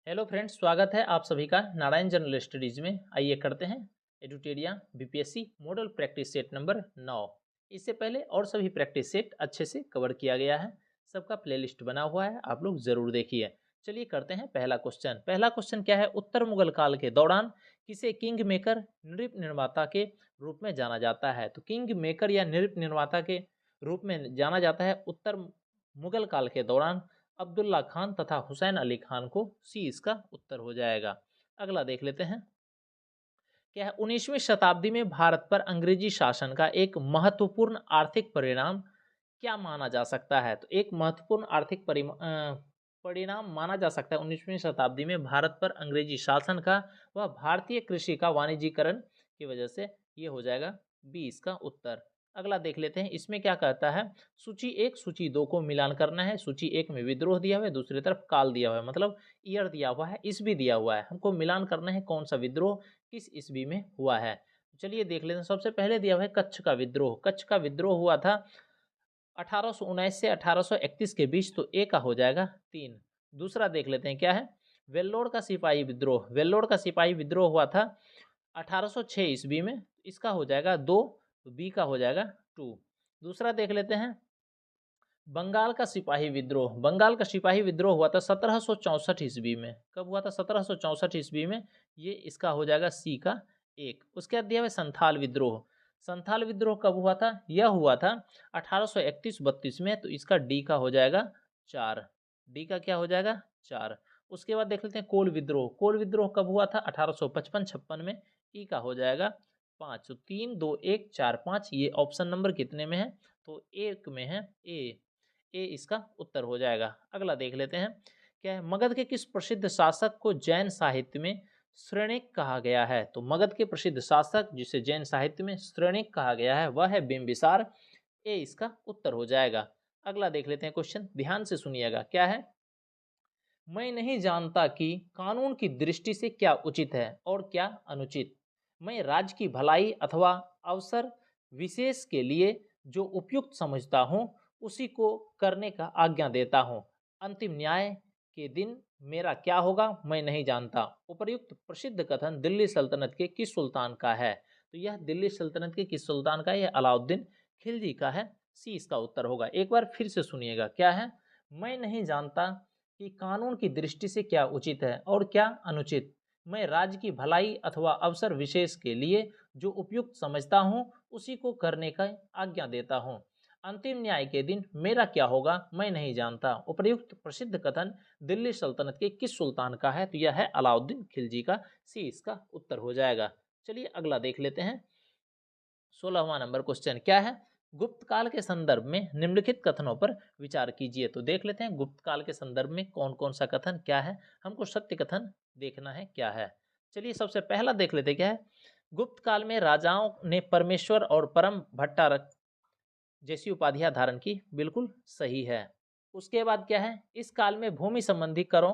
Hello friends, स्वागत है आप सभी का नारायण जनरल स्टडीज में। आइए करते हैं Edutoria BPSC model practice set number 9। इससे पहले और सभी प्रैक्टिस सेट अच्छे से कवर किया गया है, सबका प्लेलिस्ट बना हुआ है, आप लोग जरूर देखिए। चलिए करते हैं पहला क्वेश्चन। पहला क्वेश्चन क्या है? उत्तर मुगल काल के दौरान किसे किंग मेकर नृप निर्माता के रूप में जाना जाता है? तो किंग मेकर या नृप निर्माता के रूप में जाना जाता है उत्तर मुगल काल के दौरान अब्दुल्ला खान तथा हुसैन अली खान को। सी इसका उत्तर हो जाएगा। अगला देख लेते हैं क्या है। 19वीं शताब्दी में भारत पर अंग्रेजी शासन का एक महत्वपूर्ण आर्थिक परिणाम क्या माना जा सकता है? तो एक महत्वपूर्ण आर्थिक परिणाम माना जा सकता है 19वीं शताब्दी में भारत पर अंग्रेजी शासन का, वह भारतीय कृषि का वाणिज्यीकरण की वजह से। ये हो जाएगा बी इसका उत्तर। अगला देख लेते हैं, इसमें क्या कहता है। सूची 1 सूची 2 को मिलान करना है। सूची 1 में विद्रोह दिया हुआ है, दूसरी तरफ काल दिया हुआ है, मतलब ईयर दिया हुआ है, ईस्वी दिया हुआ है। हमको मिलान करना है कौन सा विद्रोह किस ईस्वी में हुआ है। चलिए देख लेते हैं। सबसे पहले दिया हुआ है कच्छ का विद्रोह। कच्छ का विद्रोह हुआ था 1819 से 1831 के बीच, तो ए का हो जाएगा 3। दूसरा देख लेते हैं क्या है। वेल्लोर का सिपाही विद्रोह। वेल्लोर का सिपाही विद्रोह हुआ था 1806 ईस्वी में, इसका हो जाएगा 2, तो बी का हो जाएगा 2। दूसरा देख लेते हैं बंगाल का सिपाही विद्रोह। बंगाल का सिपाही विद्रोह हुआ था 1764 ईस्वी में। कब हुआ था? 1764 ईस्वी में। ये इसका हो जाएगा सी का 1। उसके बाद दिया हुआ संथाल विद्रोह। संथाल विद्रोह कब हुआ था? यह हुआ था 1831-32 में, तो इसका डी का हो जाएगा 4। डी का क्या हो जाएगा? 4। उसके बाद देख लेते हैं कोल विद्रोह। कोल विद्रोह कब हुआ था? 1855-56 में। ई का हो जाएगा 5। तो 3 2 1 4 5, ये ऑप्शन नंबर कितने में है? तो एक में है, ए इसका उत्तर हो जाएगा। अगला देख लेते हैं क्या है। मगध के किस प्रसिद्ध शासक को जैन साहित्य में श्रेणिक कहा गया है? तो मगध के प्रसिद्ध शासक जिसे जैन साहित्य में श्रेणिक कहा गया है वह है बिंबिसार। ए इसका उत्तर हो जाएगा। अगला देख लेते हैं क्वेश्चन, ध्यान से सुनिएगा क्या है। मैं नहीं जानता कि कानून की दृष्टि से क्या उचित है और क्या अनुचित। मैं राज्य की भलाई अथवा अवसर विशेष के लिए जो उपयुक्त समझता हूँ उसी को करने का आज्ञा देता हूँ। अंतिम न्याय के दिन मेरा क्या होगा मैं नहीं जानता। उपर्युक्त प्रसिद्ध कथन दिल्ली सल्तनत के किस सुल्तान का है? तो यह दिल्ली सल्तनत के किस सुल्तान का है? यह अलाउद्दीन खिलजी का है। सी इसका उत्तर होगा। एक बार फिर से सुनिएगा क्या है। मैं नहीं जानता कि कानून की दृष्टि से क्या उचित है और क्या अनुचित। मैं राज्य की भलाई अथवा अवसर विशेष के लिए जो उपयुक्त समझता हूँ उसी को करने का आज्ञा देता हूँ। अंतिम न्याय के दिन मेरा क्या होगा मैं नहीं जानता। उपर्युक्त प्रसिद्ध कथन दिल्ली सल्तनत के किस सुल्तान का है? तो यह है अलाउद्दीन खिलजी का। सी इसका उत्तर हो जाएगा। चलिए अगला देख लेते हैं। 16वां नंबर क्वेश्चन क्या है। गुप्त काल के संदर्भ में निम्नलिखित कथनों पर विचार कीजिए। तो देख लेते हैं गुप्त काल के संदर्भ में कौन कौन सा कथन क्या है। हमको सत्य कथन देखना है क्या है। चलिए सबसे पहला देख लेते क्या है। गुप्त काल में राजाओं ने परमेश्वर और परम भट्टारक जैसी उपाधियां धारण की। बिल्कुल सही है। उसके बाद क्या है। इस काल में भूमि संबंधी करों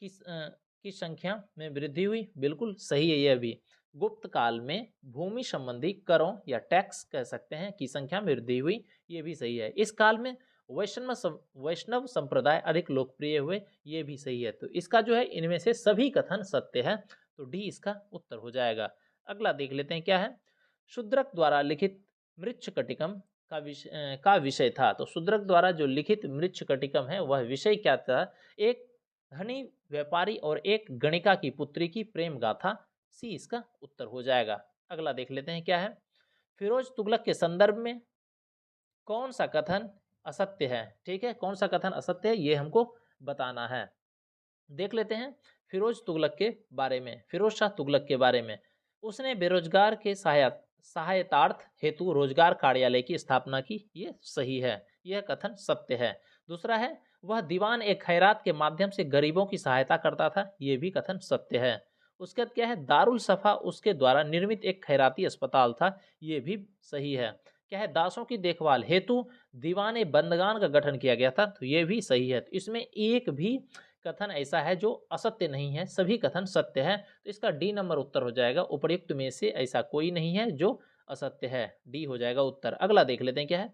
की संख्या में वृद्धि हुई। बिल्कुल सही है। यह भी गुप्त काल में भूमि संबंधी करों या टैक्स कह सकते हैं की संख्या में वृद्धि हुई। ये भी सही है। इस काल में वैष्णव संप्रदाय अधिक लोकप्रिय हुए। ये भी सही है। तो इसका जो है इनमें से सभी कथन सत्य है, तो डी इसका उत्तर हो जाएगा। अगला देख लेते हैं क्या है। शूद्रक द्वारा लिखित मृच्छकटिकम का विषय था। तो शूद्रक द्वारा जो लिखित मृच्छकटिकम है वह विषय क्या था? एक धनी व्यापारी और एक गणिका की पुत्री की प्रेम गाथा। सी इसका उत्तर हो जाएगा। अगला देख लेते हैं क्या है। फिरोज तुगलक के संदर्भ में कौन सा कथन असत्य है? ठीक है, कौन सा कथन असत्य है ये हमको बताना है। देख लेते हैं फिरोज तुगलक के बारे में। फिरोज शाह तुगलक के बारे में, उसने बेरोजगार के सहायतार्थ हेतु रोजगार कार्यालय की स्थापना की। ये सही है, यह कथन सत्य है। दूसरा है वह दीवान एक खैरात के माध्यम से गरीबों की सहायता करता था। ये भी कथन सत्य है। उसके बाद क्या है। दारुल सफा उसके द्वारा निर्मित एक खैराती अस्पताल था। ये भी सही है। क्या है। दासों की देखभाल हेतु दीवाने बंदगान का गठन किया गया था। तो ये भी सही है। तो इसमें एक भी कथन ऐसा है जो असत्य नहीं है, सभी कथन सत्य है। तो इसका डी नंबर उत्तर हो जाएगा। उपर्युक्त में से ऐसा कोई नहीं है जो असत्य है। डी हो जाएगा उत्तर। अगला देख लेते हैं क्या है।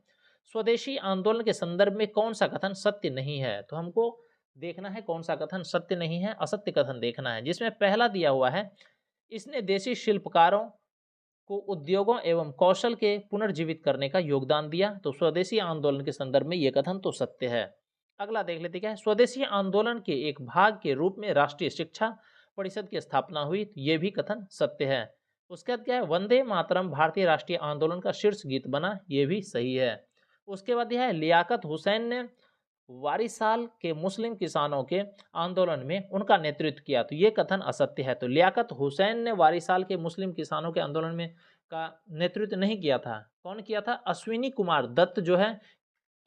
स्वदेशी आंदोलन के संदर्भ में कौन सा कथन सत्य नहीं है? तो हमको देखना है कौन सा कथन सत्य नहीं है, असत्य कथन देखना है। जिसमें पहला दिया हुआ है, इसने देशी शिल्पकारों को उद्योगों एवं कौशल के पुनर्जीवित करने का योगदान दिया, तो स्वदेशी आंदोलन के संदर्भ में यह कथन तो सत्य है। अगला देख लेते क्या है, स्वदेशी आंदोलन के एक भाग के रूप में राष्ट्रीय शिक्षा परिषद की स्थापना हुई, तो ये भी कथन सत्य है। उसके बाद क्या है, वंदे मातरम भारतीय राष्ट्रीय आंदोलन का शीर्ष गीत बना, ये भी सही है। उसके बाद यह है, लियाकत हुसैन ने वारिसाल के मुस्लिम किसानों के आंदोलन में उनका नेतृत्व किया, तो ये कथन असत्य है। तो लियाकत हुसैन ने वारिसाल के मुस्लिम किसानों के आंदोलन में का नेतृत्व नहीं किया था। कौन किया था? अश्विनी कुमार दत्त जो है,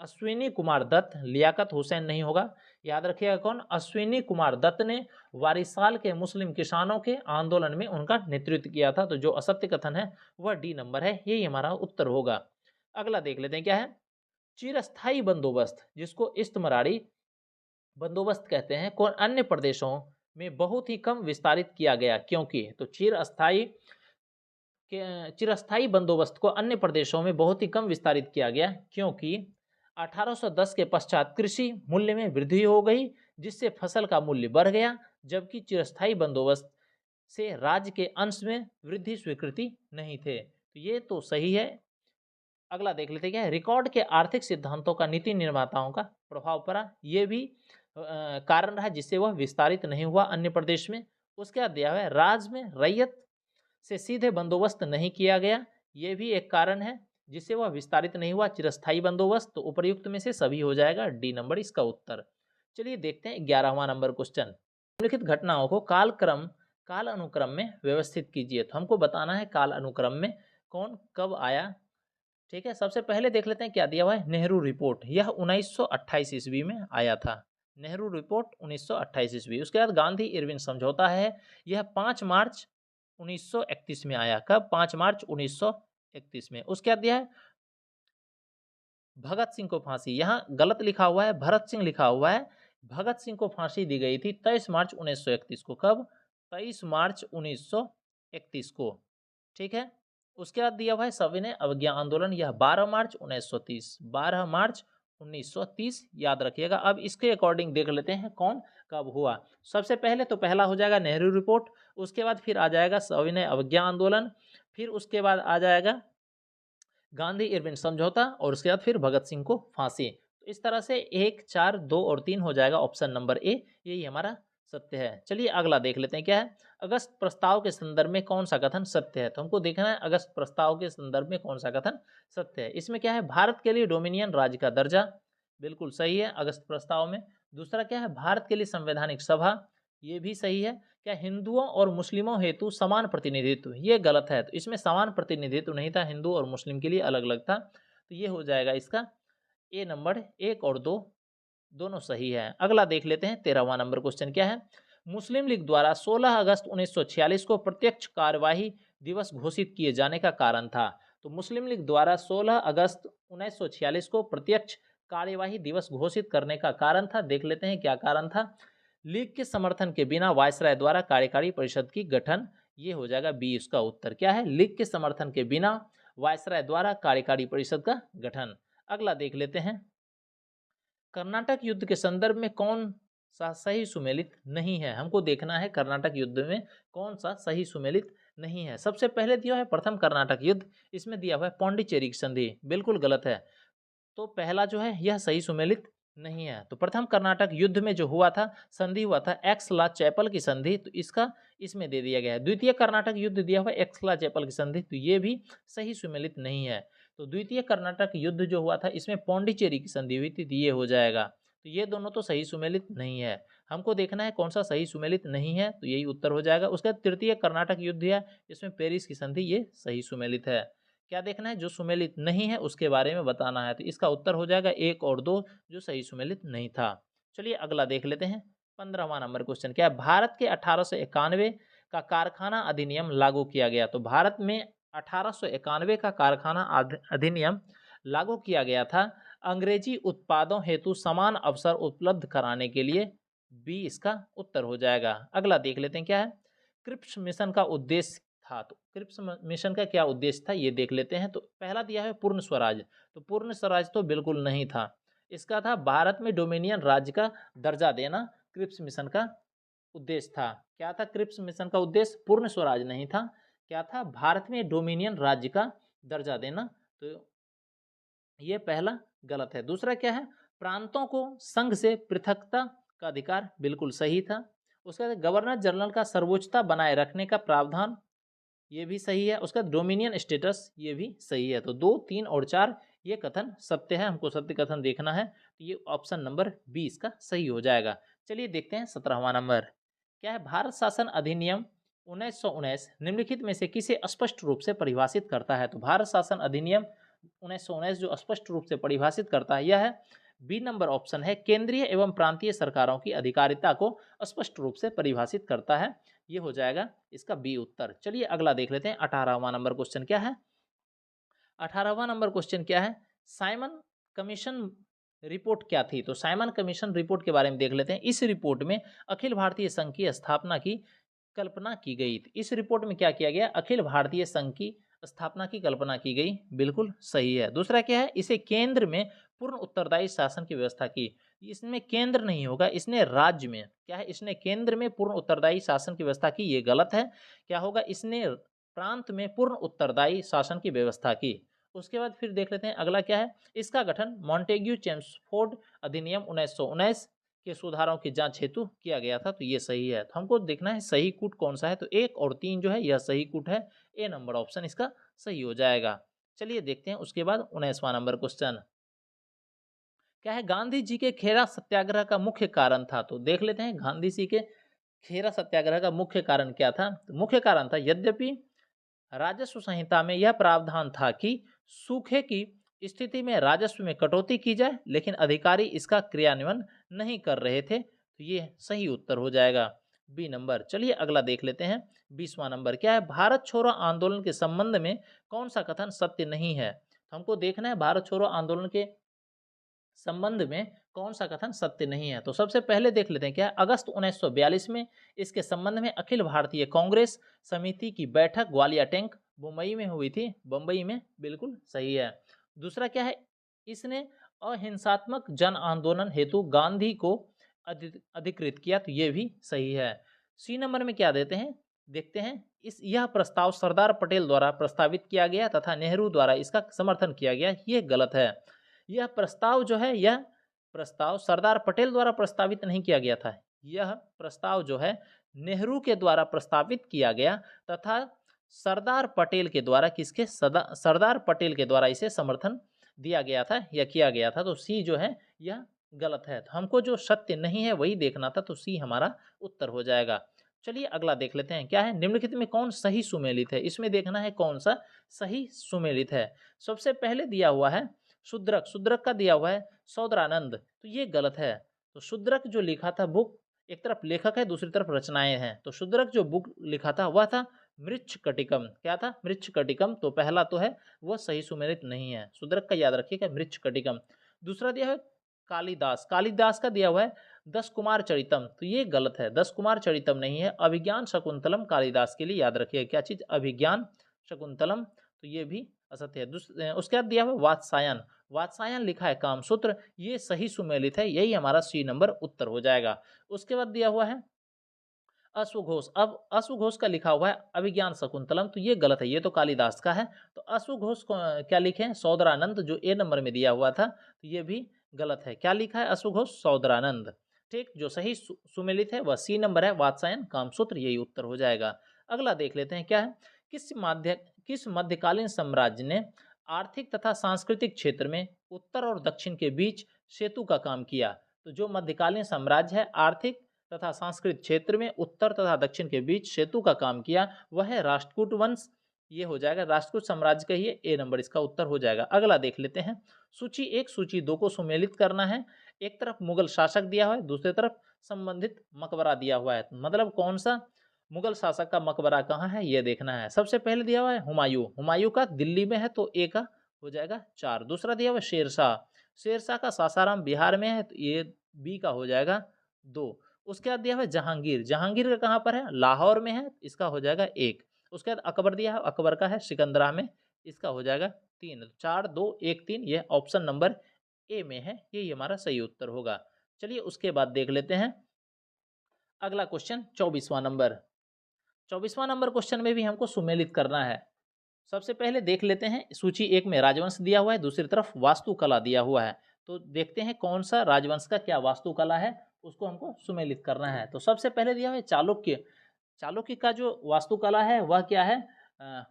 अश्विनी कुमार दत्त, लियाकत हुसैन नहीं होगा, याद रखिएगा कौन, अश्विनी कुमार दत्त ने वारिसाल के मुस्लिम किसानों के आंदोलन में उनका नेतृत्व किया था। तो जो असत्य कथन है वह डी नंबर है, यही हमारा उत्तर होगा। अगला देख लेते हैं क्या है, चिरस्थायी बंदोबस्त, जिसको इस्तमरारी बंदोबस्त कहते हैं, कौन अन्य प्रदेशों में बहुत ही कम विस्तारित किया गया, क्योंकि? तो चिरस्थायी बंदोबस्त को अन्य प्रदेशों में बहुत ही कम विस्तारित किया गया, क्योंकि 1810 के पश्चात कृषि मूल्य में वृद्धि हो गई, जिससे फसल का मूल्य बढ़ गया, जबकि चिरस्थायी बंदोबस्त से राज्य के अंश में वृद्धि स्वीकृति नहीं थे। तो ये तो सही है। अगला देख लेते हैं क्या है, रिकॉर्ड के आर्थिक सिद्धांतों का नीति निर्माताओं का प्रभाव पड़ा, ये भी कारण रहा जिससे वह विस्तारित नहीं हुआ अन्य प्रदेश में। उसके बाद दिया हुआ है, राज्य में रैयत से सीधे बंदोबस्त नहीं किया गया, ये भी एक कारण है जिससे वह विस्तारित नहीं हुआ चिरस्थायी बंदोबस्त। तो उपर्युक्त में से सभी हो जाएगा, डी नंबर इसका उत्तर। चलिए देखते हैं 11वां नंबर क्वेश्चन, निम्नलिखित घटनाओं को काल अनुक्रम में व्यवस्थित कीजिए। तो हमको बताना है काल अनुक्रम में कौन कब आया। ठीक है, सबसे पहले देख लेते हैं क्या दिया हुआ है, नेहरू रिपोर्ट, यह 1928 ईस्वी में आया था। नेहरू रिपोर्ट 1928 ईस्वी। उसके बाद गांधी इरविन समझौता है, यह 5 मार्च 1931 में आया। कब? 5 मार्च 1931 में। उसके बाद दिया है भगत सिंह को फांसी, यहाँ गलत लिखा हुआ है, भरत सिंह लिखा हुआ है। भगत सिंह को फांसी दी गई थी 23 मार्च 1931 को। कब? 23 मार्च 1931 को। ठीक है, उसके बाद दिया हुआ है सविनय अवज्ञा आंदोलन, यह 12 मार्च 1930, 12 मार्च 1930 याद रखिएगा। अब इसके अकॉर्डिंग देख लेते हैं कौन कब हुआ। सबसे पहले तो पहला हो जाएगा नेहरू रिपोर्ट, उसके बाद फिर आ जाएगा सविनय अवज्ञा आंदोलन, फिर उसके बाद आ जाएगा गांधी इरविन समझौता, और उसके बाद फिर भगत सिंह को फांसी। तो इस तरह से 1, 4, 2 और 3 हो जाएगा ऑप्शन नंबर ए, यही हमारा सत्य है। चलिए अगला देख लेते हैं क्या है, अगस्त प्रस्ताव के संदर्भ में कौन सा कथन सत्य है। तो हमको देखना है अगस्त प्रस्ताव के संदर्भ में कौन सा कथन सत्य है। इसमें क्या है, भारत के लिए डोमिनियन राज्य का दर्जा, बिल्कुल सही है अगस्त प्रस्ताव में। दूसरा क्या है, भारत के लिए संवैधानिक सभा, ये भी सही है। क्या हिंदुओं और मुस्लिमों हेतु समान प्रतिनिधित्व, ये गलत है। तो इसमें समान प्रतिनिधित्व नहीं था, हिंदू और मुस्लिम के लिए अलग अलग था। तो ये हो जाएगा इसका ए नंबर, 1 और 2 दोनों सही है। अगला देख लेते हैं 13वां नंबर क्वेश्चन क्या है, मुस्लिम लीग द्वारा 16 अगस्त 1946 को प्रत्यक्ष कार्यवाही दिवस घोषित किए जाने का कारण था। तो मुस्लिम लीग द्वारा 16 अगस्त 1946 को प्रत्यक्ष कार्यवाही दिवस घोषित करने का कारण था, देख लेते हैं क्या कारण था। लीग के समर्थन के बिना वायसराय द्वारा कार्यकारी परिषद की गठन, ये हो जाएगा बी इसका उत्तर। क्या है, लीग के समर्थन के बिना वायसराय द्वारा कार्यकारी परिषद का गठन। अगला देख लेते हैं, कर्नाटक युद्ध के संदर्भ में कौन सा सही सुमेलित नहीं है। हमको देखना है कर्नाटक युद्ध में कौन सा सही सुमेलित नहीं है। सबसे पहले दिया है प्रथम कर्नाटक युद्ध, इसमें दिया हुआ है पौंडीचेरी की संधि, बिल्कुल गलत है। तो पहला जो है यह सही सुमेलित नहीं है। तो प्रथम कर्नाटक युद्ध में जो हुआ था, संधि हुआ था एक्सला चैपल की संधि, तो इसका इसमें दे दिया गया है। द्वितीय कर्नाटक युद्ध दिया हुआ है एक्सला चैपल की संधि, तो ये भी सही सुमेलित नहीं है। तो द्वितीय कर्नाटक युद्ध जो हुआ था इसमें पौंडीचेरी की संधि हुई थी, तो ये हो जाएगा। तो ये दोनों तो सही सुमेलित नहीं है। हमको देखना है कौन सा सही सुमेलित नहीं है, तो यही उत्तर हो जाएगा। उसका तृतीय कर्नाटक युद्ध है, इसमें पेरिस की संधि, ये सही सुमेलित है। क्या देखना है, जो सुमेलित नहीं है उसके बारे में बताना है। तो इसका उत्तर हो जाएगा 1 और 2 जो सही सुमेलित नहीं था। चलिए अगला देख लेते हैं 15वां नंबर क्वेश्चन क्या है, भारत के 1891 का कारखाना अधिनियम लागू किया गया। तो भारत में 1891 का कारखाना अधिनियम लागू किया गया था अंग्रेजी उत्पादों हेतु समान अवसर उपलब्ध कराने के लिए, बी इसका उत्तर हो जाएगा। अगला देख लेते हैं क्या है, क्रिप्स मिशन का उद्देश्य था। तो क्रिप्स मिशन का क्या उद्देश्य था ये देख लेते हैं। तो पहला दिया है पूर्ण स्वराज, तो पूर्ण स्वराज तो बिल्कुल नहीं था। इसका था भारत में डोमिनियन राज्य का दर्जा देना क्रिप्स मिशन का उद्देश्य था। क्या था क्रिप्स मिशन का उद्देश्य? पूर्ण स्वराज नहीं था। क्या था? भारत में डोमिनियन राज्य का दर्जा देना। तो ये पहला गलत है। दूसरा क्या है? प्रांतों को संघ से पृथकता का अधिकार, बिल्कुल सही था। उसके बाद गवर्नर जनरल का सर्वोच्चता बनाए रखने का प्रावधान, ये भी सही है। उसका डोमिनियन स्टेटस, ये भी सही है। तो 2, 3 और 4 ये कथन सत्य है, हमको सत्य कथन देखना है। तो ये ऑप्शन नंबर 20 का सही हो जाएगा। चलिए देखते हैं 17वां नंबर क्या है। भारत शासन अधिनियम 1919 निम्नलिखित में से किसे स्पष्ट रूप से परिभाषित करता है? तो भारत शासन अधिनियम 1919 जो स्पष्ट रूप से परिभाषित करता है यह है बी नंबर ऑप्शन है, केंद्रीय एवं प्रांतीय सरकारों की अधिकारिता को स्पष्ट रूप से परिभाषित करता है। ये हो जाएगा इसका बी उत्तर। चलिए अगला देख लेते हैं। 18वां नंबर क्वेश्चन क्या है? 18वां नंबर क्वेश्चन क्या है? साइमन कमीशन रिपोर्ट क्या थी? तो साइमन कमीशन रिपोर्ट के बारे में देख लेते हैं। इस रिपोर्ट में अखिल भारतीय संघ की स्थापना की कल्पना की गई थी। इस रिपोर्ट में क्या किया गया? अखिल भारतीय संघ की स्थापना की कल्पना की गई, बिल्कुल सही है। दूसरा क्या है? इसे केंद्र में पूर्ण उत्तरदायी शासन की व्यवस्था की। इसमें केंद्र नहीं होगा, इसने राज्य में क्या है? इसने केंद्र में पूर्ण उत्तरदायी शासन की व्यवस्था की, ये गलत है। क्या होगा? इसने प्रांत में पूर्ण उत्तरदायी शासन की व्यवस्था की। उसके बाद फिर देख लेते हैं अगला क्या है। इसका गठन मॉन्टेग्यू चेम्सफोर्ड अधिनियम 1919 के सुधारों की जांच हेतु किया गया था। तो ये सही है। तो हमको देखना है सही कूट कौन सा है। तो 1 और 3 जो है यह सही कूट है। ए नंबर ऑप्शन इसका सही हो जाएगा। चलिए देखते हैं उसके बाद 19वां नंबर क्वेश्चन क्या है। गांधी जी के खेरा सत्याग्रह का मुख्य कारण था? तो देख लेते हैं गांधी जी के खेरा सत्याग्रह का मुख्य कारण क्या था। तो मुख्य कारण था, यद्यपि राजस्व संहिता में यह प्रावधान था कि सूखे की स्थिति में राजस्व में कटौती की जाए, लेकिन अधिकारी इसका क्रियान्वयन नहीं कर रहे थे। तो ये सही उत्तर हो जाएगा बी नंबर। चलिए अगला देख लेते हैं। 20वां नंबर क्या है। भारत छोड़ो आंदोलन के संबंध में कौन सा कथन सत्य नहीं है? तो हमको देखना है भारत छोड़ो आंदोलन के संबंध में कौन सा कथन सत्य नहीं है। तो सबसे पहले देख लेते हैं क्या है। अगस्त 1942 में इसके संबंध में अखिल भारतीय कांग्रेस समिति की बैठक ग्वालियर टैंक मुंबई में हुई थी, बम्बई में, बिल्कुल सही है। दूसरा क्या है। इसने अहिंसात्मक जन आंदोलन हेतु गांधी को अधिकृत किया। तो ये भी सही है। सी नंबर में क्या देते हैं देखते हैं। यह प्रस्ताव सरदार पटेल द्वारा प्रस्तावित किया गया तथा नेहरू द्वारा इसका समर्थन किया गया, ये गलत है। यह प्रस्ताव जो है, यह प्रस्ताव सरदार पटेल द्वारा प्रस्तावित नहीं किया गया था। यह प्रस्ताव जो है नेहरू के द्वारा प्रस्तावित किया गया तथा सरदार पटेल के द्वारा सरदार पटेल के द्वारा इसे समर्थन दिया गया था या किया गया था। तो सी जो है यह गलत है। तो हमको जो सत्य नहीं है वही देखना था। तो सी हमारा उत्तर हो जाएगा। चलिए अगला देख लेते हैं क्या है। निम्नलिखित में कौन सही सुमेलित है? इसमें देखना है कौन सा सही सुमेलित है। सबसे पहले दिया हुआ है शूद्रक, शूद्रक का दिया हुआ है सौदरानंद। तो ये गलत है। तो शूद्रक जो लिखा था बुक, एक तरफ लेखक है दूसरी तरफ रचनाएं हैं। तो शूद्रक जो बुक लिखा था वह था मृच्छकटिकम। क्या था? मृच्छकटिकम। तो पहला तो है वह सही सुमेलित नहीं है। शूद्रक का याद रखिएगा, मृच्छकटिकम। दूसरा दिया है कालिदास, कालिदास का दिया हुआ है 10 कुमार चरितम। तो ये गलत है, 10 कुमार चरितम नहीं है। अभिज्ञान शकुंतलम कालिदास के लिए याद रखिएगा। क्या चीज? अभिज्ञान शकुंतलम। तो ये भी असत्य है। उसके बाद दिया हुआ वात्सायन, वात्सायन लिखा है कामसूत्र, ये सही सुमेलित है। यही हमारा सी नंबर उत्तर हो जाएगा। उसके बाद दिया हुआ है अश्वघोष। अब अश्वघोष का लिखा हुआ है अभिज्ञान शकुंतलम। तो ये गलत है, ये तो कालिदास का है। तो अश्वघोष को क्या लिखे? सौदरानंद, जो ए नंबर में दिया हुआ था। तो ये भी गलत है। क्या लिखा है? अश्वघोष सौदरानंद। ठीक, जो सही सुमेलित है वह सी नंबर है, वात्सायन कामसूत्र, यही उत्तर हो जाएगा। अगला देख लेते हैं क्या है। किस मध्यकालीन साम्राज्य ने आर्थिक तथा सांस्कृतिक क्षेत्र में उत्तर और दक्षिण के बीच सेतु का काम किया? तो जो मध्यकालीन साम्राज्य है आर्थिक तथा सांस्कृतिक क्षेत्र में उत्तर तथा दक्षिण के बीच सेतु का काम किया, वह है राष्ट्रकूट वंश। ये हो जाएगा राष्ट्रकूट साम्राज्य का ही ए नंबर इसका उत्तर हो जाएगा। अगला देख लेते हैं। सूची 1 सूची 2 को सुमेलित करना है। एक तरफ मुगल शासक दिया हुआ है, दूसरी तरफ संबंधित मकबरा दिया हुआ है। मतलब कौन सा मुगल शासक का मकबरा कहाँ है ये देखना है। सबसे पहले दिया हुआ है हुमायूं, हुमायूं का दिल्ली में है तो ए का हो जाएगा 4। दूसरा दिया हुआ है शेरशाह, शेरशाह का सासाराम बिहार में है तो ये बी का हो जाएगा 2। उसके बाद दिया हुआ है जहांगीर, जहांगीर का कहाँ पर है? लाहौर में है, इसका हो जाएगा 1। उसके बाद अकबर दिया है, अकबर का है सिकंदरा में, इसका हो जाएगा 3। 4 2 1 3, यह ऑप्शन नंबर ए में है, यही हमारा सही उत्तर होगा। चलिए उसके बाद देख लेते हैं अगला क्वेश्चन 24वां नंबर। 24वां नंबर क्वेश्चन में भी हमको सुमेलित करना है। सबसे पहले देख लेते हैं सूची एक में राजवंश दिया हुआ है, दूसरी तरफ वास्तुकला दिया हुआ है। तो देखते हैं कौन सा राजवंश का क्या वास्तुकला है, उसको हमको सुमेलित करना है। तो सबसे पहले दिया हुआ है चालुक्य। चालुक्य का जो वास्तुकला है वह क्या है, अ,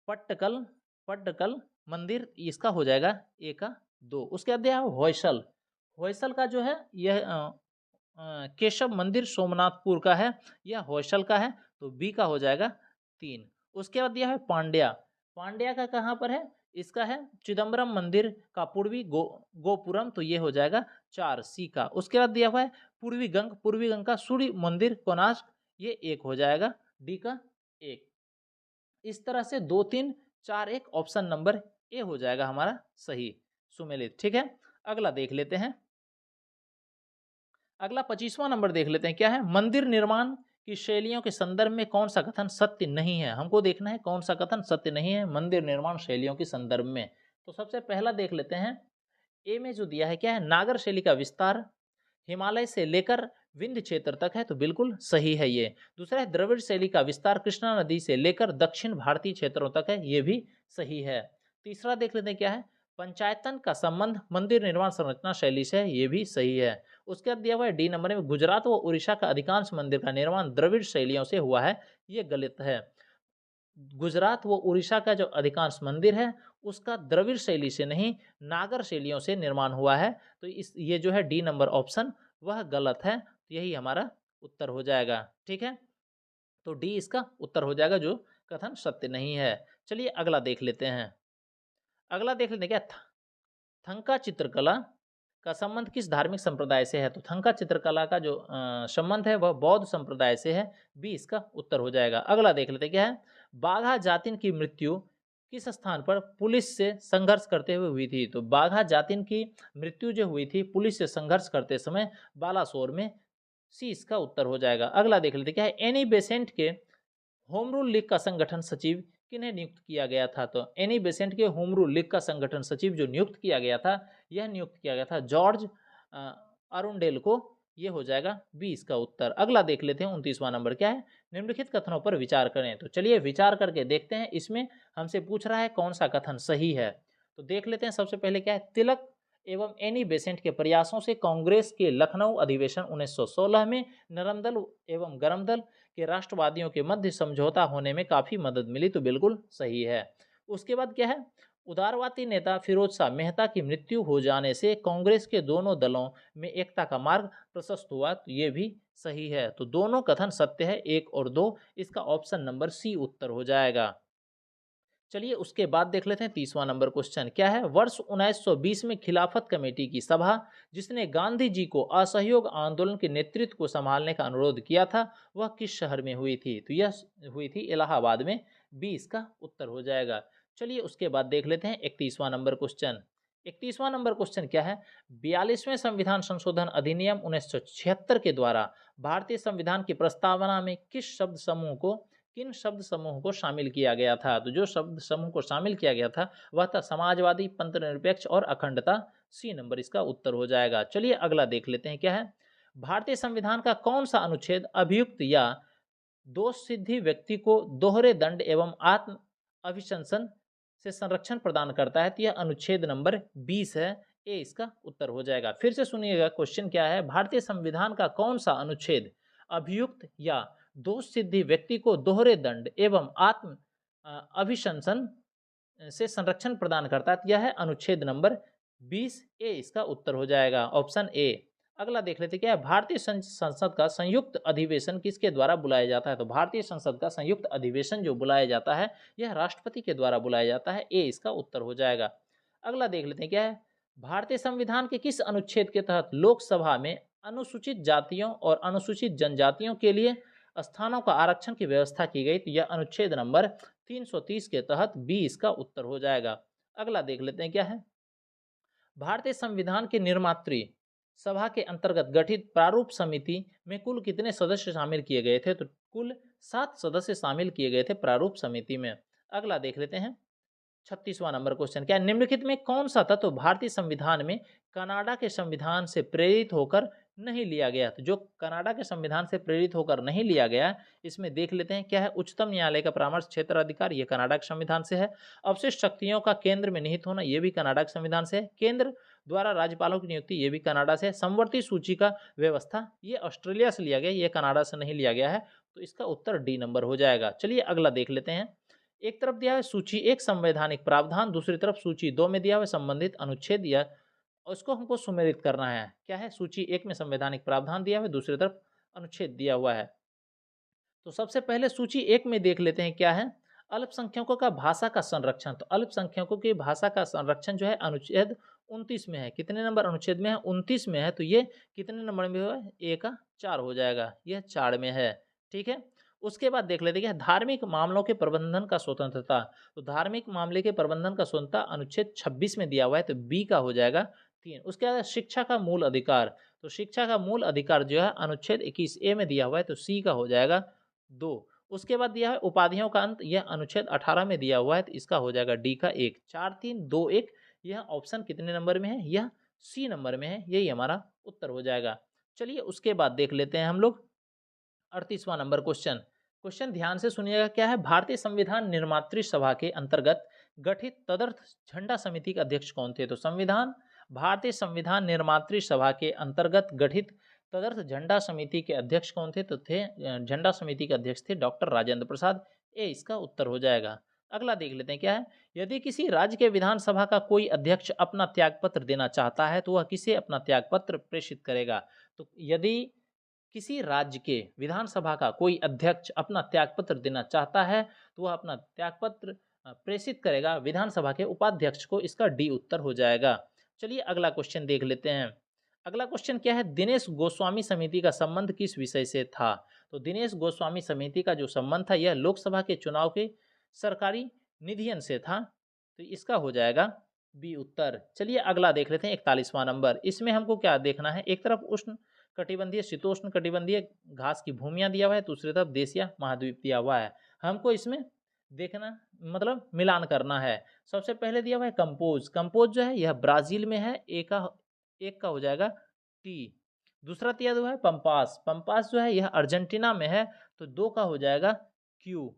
पट्टकल, पट्टकल मंदिर, इसका हो जाएगा ए का 2। उसके बाद दिया है होयसल। होयसल का जो है यह केशव मंदिर सोमनाथपुर का है, यह होयसल का है, तो बी का हो जाएगा 3। उसके बाद दिया है पांड्या। पांड्या का कहाँ पर है, इसका है चिदम्बरम मंदिर का पूर्वी गोपुरम, तो ये हो जाएगा 4 सी का। उसके बाद दिया हुआ है पूर्वी गंग, पूर्वी गंग का सूर्य मंदिर कोणार्क, ये 1 हो जाएगा, डी का 1। इस तरह से 2 3 4 1 ऑप्शन नंबर ए हो जाएगा हमारा सही सुमेलित। ठीक है, अगला देख लेते हैं। अगला 25वां नंबर देख लेते हैं, क्या है, मंदिर निर्माण की शैलियों के संदर्भ में कौन सा कथन सत्य नहीं है। हमको देखना है कौन सा कथन सत्य नहीं है मंदिर निर्माण शैलियों के संदर्भ में। तो सबसे पहला देख लेते हैं, ए में जो दिया है क्या है, नागर शैली का विस्तार हिमालय से लेकर विंध्य क्षेत्र तक है, तो बिल्कुल सही है ये। दूसरा है द्रविड़ शैली का विस्तार कृष्णा नदी से लेकर दक्षिण भारतीय क्षेत्रों तक है, ये भी सही है। तीसरा देख लेते हैं, क्या है, पंचायतन का संबंध मंदिर निर्माण संरचना शैली से है, ये भी सही है। उसके बाद दिया हुआ है डी नंबर में, गुजरात व उड़ीसा का अधिकांश मंदिर का निर्माण द्रविड़ शैलियों से हुआ है, ये गलत है। गुजरात व उड़ीसा का जो अधिकांश मंदिर है उसका द्रविड़ शैली से नहीं नागर शैलियों से निर्माण हुआ है, तो इस ये जो है डी नंबर ऑप्शन वह गलत है, तो यही हमारा उत्तर हो जाएगा। ठीक है, तो डी इसका उत्तर हो जाएगा, जो कथन सत्य नहीं है। चलिए अगला देख लेते हैं। अगला देख लेते हैं, क्या थंका चित्रकला का संबंध किस धार्मिक संप्रदाय से है। तो थंका चित्रकला का जो संबंध है वह बौद्ध संप्रदाय से है, बी इसका उत्तर हो जाएगा। अगला देख लेते हैं, क्या है, बाघा जातिन की मृत्यु किस स्थान पर पुलिस से संघर्ष करते हुए हुई थी। तो बाघा जातिन की मृत्यु जो हुई थी पुलिस से संघर्ष करते समय बालासोर में, सी इसका उत्तर हो जाएगा। अगला देख लेते हैं, क्या है, एनी बेसेंट के होम रूल लीग का संगठन सचिव किन्हें नियुक्त किया गया था। तो एनी बेसेंट के होम रूल लीग का संगठन सचिव जो नियुक्त किया गया था, यह नियुक्त किया गया था जॉर्ज अरुंडेल को, ये हो जाएगा बी इसका उत्तर। अगला देख लेते हैं 29वां नंबर, क्या है, निम्नलिखित कथनों पर विचार करें। तो चलिए विचार करके देखते हैं, इसमें हमसे पूछ रहा है कौन सा कथन सही है। तो देख लेते हैं, सबसे पहले क्या है, तिलक एवं एनी बेसेंट के प्रयासों से कांग्रेस के लखनऊ अधिवेशन 1916 में नरम दल एवं गरम दल के राष्ट्रवादियों के मध्य समझौता होने में काफ़ी मदद मिली, तो बिल्कुल सही है। उसके बाद क्या है, उदारवादी नेता फिरोज शाह मेहता की मृत्यु हो जाने से कांग्रेस के दोनों दलों में एकता का मार्ग प्रशस्त हुआ, तो ये भी सही है। तो दोनों कथन सत्य है, 1 और 2, इसका ऑप्शन नंबर सी उत्तर हो जाएगा। चलिए उसके बाद देख लेते हैं 30वां नंबर क्वेश्चन, क्या है, वर्ष 1920 में खिलाफत कमेटी की सभा जिसने गांधी जी को असहयोग आंदोलन के नेतृत्व को संभालने का अनुरोध किया था, वह किस शहर में हुई थी। तो यह हुई थी इलाहाबाद में, बी इसका उत्तर हो जाएगा। चलिए उसके बाद देख लेते हैं 31वां नंबर क्वेश्चन। 31वां नंबर क्वेश्चन क्या है, 42वें संविधान संशोधन अधिनियम 1976 के द्वारा भारतीय संविधान की प्रस्तावना में किन शब्द समूह को शामिल किया गया था। तो जो शब्द समूह को शामिल किया गया था वह था समाजवादी, पंथ निरपेक्ष और अखंडता, सी नंबर इसका उत्तर हो जाएगा। चलिए अगला देख लेते हैं, क्या है, भारतीय संविधान का कौन सा अनुच्छेद अभियुक्त या दोष सिद्धि व्यक्ति को दोहरे दंड एवं आत्म अभिशंसन से संरक्षण प्रदान करता है। तो यह अनुच्छेद नंबर 20 है, ए इसका उत्तर हो जाएगा। फिर से सुनिएगा, क्वेश्चन क्या है, भारतीय संविधान का कौन सा अनुच्छेद अभियुक्त या दोष सिद्धि व्यक्ति को दोहरे दंड एवं आत्म अभिशंसन से संरक्षण प्रदान करता है। तो यह है अनुच्छेद नंबर 20, ए इसका उत्तर हो जाएगा, ऑप्शन ए। अगला देख लेते क्या है, भारतीय संसद का संयुक्त अधिवेशन किसके द्वारा बुलाया जाता है। तो भारतीय संसद का संयुक्त अधिवेशन जो बुलाया जाता है यह राष्ट्रपति के द्वारा बुलाया जाता है, ए इसका उत्तर हो जाएगा। अगला देख लेते हैं, क्या है, भारतीय संविधान के किस अनुच्छेद के तहत लोकसभा में अनुसूचित जातियों और अनुसूचित जनजातियों के लिए स्थानों का आरक्षण की व्यवस्था की गई। तो यह अनुच्छेद नंबर 330 के तहत बी इसका उत्तर हो जाएगा। अगला देख लेते हैं, क्या है, भारतीय संविधान के निर्मात्री सभा के अंतर्गत गठित प्रारूप समिति में कुल कितने सदस्य शामिल किए गए थे। तो कुल 7 सदस्य शामिल किए गए थे प्रारूप समिति में। अगला देख लेते हैं, 36वां नंबर क्वेश्चन क्या है, निम्नलिखित में कौन सा तत्व भारतीय संविधान में कनाडा के संविधान से प्रेरित होकर नहीं लिया गया? तो जो कनाडा के संविधान से प्रेरित होकर नहीं लिया गया, इसमें देख लेते हैं क्या है। उच्चतम न्यायालय का परामर्श क्षेत्र अधिकार, ये कनाडा के संविधान से है। अवशिष्ट शक्तियों का केंद्र में निहित होना, ये भी कनाडा के संविधान से है। केंद्र द्वारा राज्यपालों की नियुक्ति, ये भी कनाडा से है। समवर्ती सूची का व्यवस्था, ये ऑस्ट्रेलिया से लिया गया, ये कनाडा से नहीं लिया गया है। तो इसका उत्तर डी नंबर हो जाएगा। चलिए अगला देख लेते हैं। एक तरफ दिया है सूची 1 संवैधानिक प्रावधान, दूसरी तरफ सूची 2 में दिया हुआ संबंधित अनुच्छेद या उसको हमको सुमेलित करना है। क्या है, सूची 1 में संवैधानिक प्रावधान दिया हुआ है, दूसरी तरफ अनुच्छेद दिया हुआ है। तो सबसे पहले सूची 1 में देख लेते हैं क्या है, अल्पसंख्यकों का भाषा का संरक्षण। तो अल्पसंख्यकों की भाषा का संरक्षण जो है अनुच्छेद 29 में है। कितने नंबर अनुच्छेद में है? 29 में है। तो ये कितने नंबर में है? ए का 4 हो जाएगा, यह 4 में है। ठीक है। उसके बाद देख लेते हैं धार्मिक मामलों के प्रबंधन का स्वतंत्रता। तो धार्मिक मामले के प्रबंधन का स्वतंत्रता अनुच्छेद 26 में दिया हुआ है, तो बी का हो जाएगा 3। उसके बाद शिक्षा का मूल अधिकार। तो शिक्षा का मूल अधिकार जो है अनुच्छेद 21 ए में दिया हुआ है, तो सी का हो जाएगा 2। उसके बाद दिया है उपाधियों का अंत, यह अनुच्छेद 18 में दिया हुआ है, तो इसका हो जाएगा डी का 1। 4 3 2 1, यह ऑप्शन कितने नंबर में है? यह सी नंबर में है, यही हमारा उत्तर हो जाएगा। चलिए उसके बाद देख लेते हैं हम लोग 38वां नंबर क्वेश्चन। क्वेश्चन ध्यान से सुनिएगा क्या है, भारतीय संविधान निर्मात्री सभा के अंतर्गत गठित तदर्थ झंडा समिति के अध्यक्ष कौन थे? तो भारतीय संविधान निर्मात्री सभा के अंतर्गत गठित तदर्थ झंडा समिति के अध्यक्ष कौन थे? तो झंडा समिति के अध्यक्ष थे डॉक्टर राजेंद्र प्रसाद। ए इसका उत्तर हो जाएगा। अगला देख लेते हैं क्या है, यदि किसी राज्य के विधानसभा का कोई अध्यक्ष अपना त्यागपत्र देना चाहता है तो वह किसे अपना त्यागपत्र प्रेषित करेगा? तो यदि किसी राज्य के विधानसभा का कोई अध्यक्ष अपना त्यागपत्र देना चाहता है तो वह अपना त्यागपत्र प्रेषित करेगा विधानसभा के उपाध्यक्ष को। इसका डी उत्तर हो जाएगा। चलिए अगला क्वेश्चन देख लेते हैं। अगला क्वेश्चन क्या है, दिनेश गोस्वामी समिति का संबंध किस विषय से था? तो दिनेश गोस्वामी समिति का जो संबंध था यह लोकसभा के चुनाव के सरकारी निधियन से था, तो इसका हो जाएगा बी उत्तर। चलिए अगला देख लेते हैं 41वां नंबर। इसमें हमको क्या देखना है, एक तरफ उष्ण कटिबंधीय शीतोष्ण कटिबंधीय घास की भूमियां दिया हुआ है, दूसरी तरफ देशिया महाद्वीप दिया हुआ है। हमको इसमें देखना मतलब मिलान करना है। सबसे पहले दिया हुआ है कंपोज। कंपोज जो है यह ब्राजील में है, एक का हो जाएगा टी। दूसरा दिया हुआ है पंपास। पंपास जो है यह अर्जेंटीना में है, तो 2 का हो जाएगा क्यू।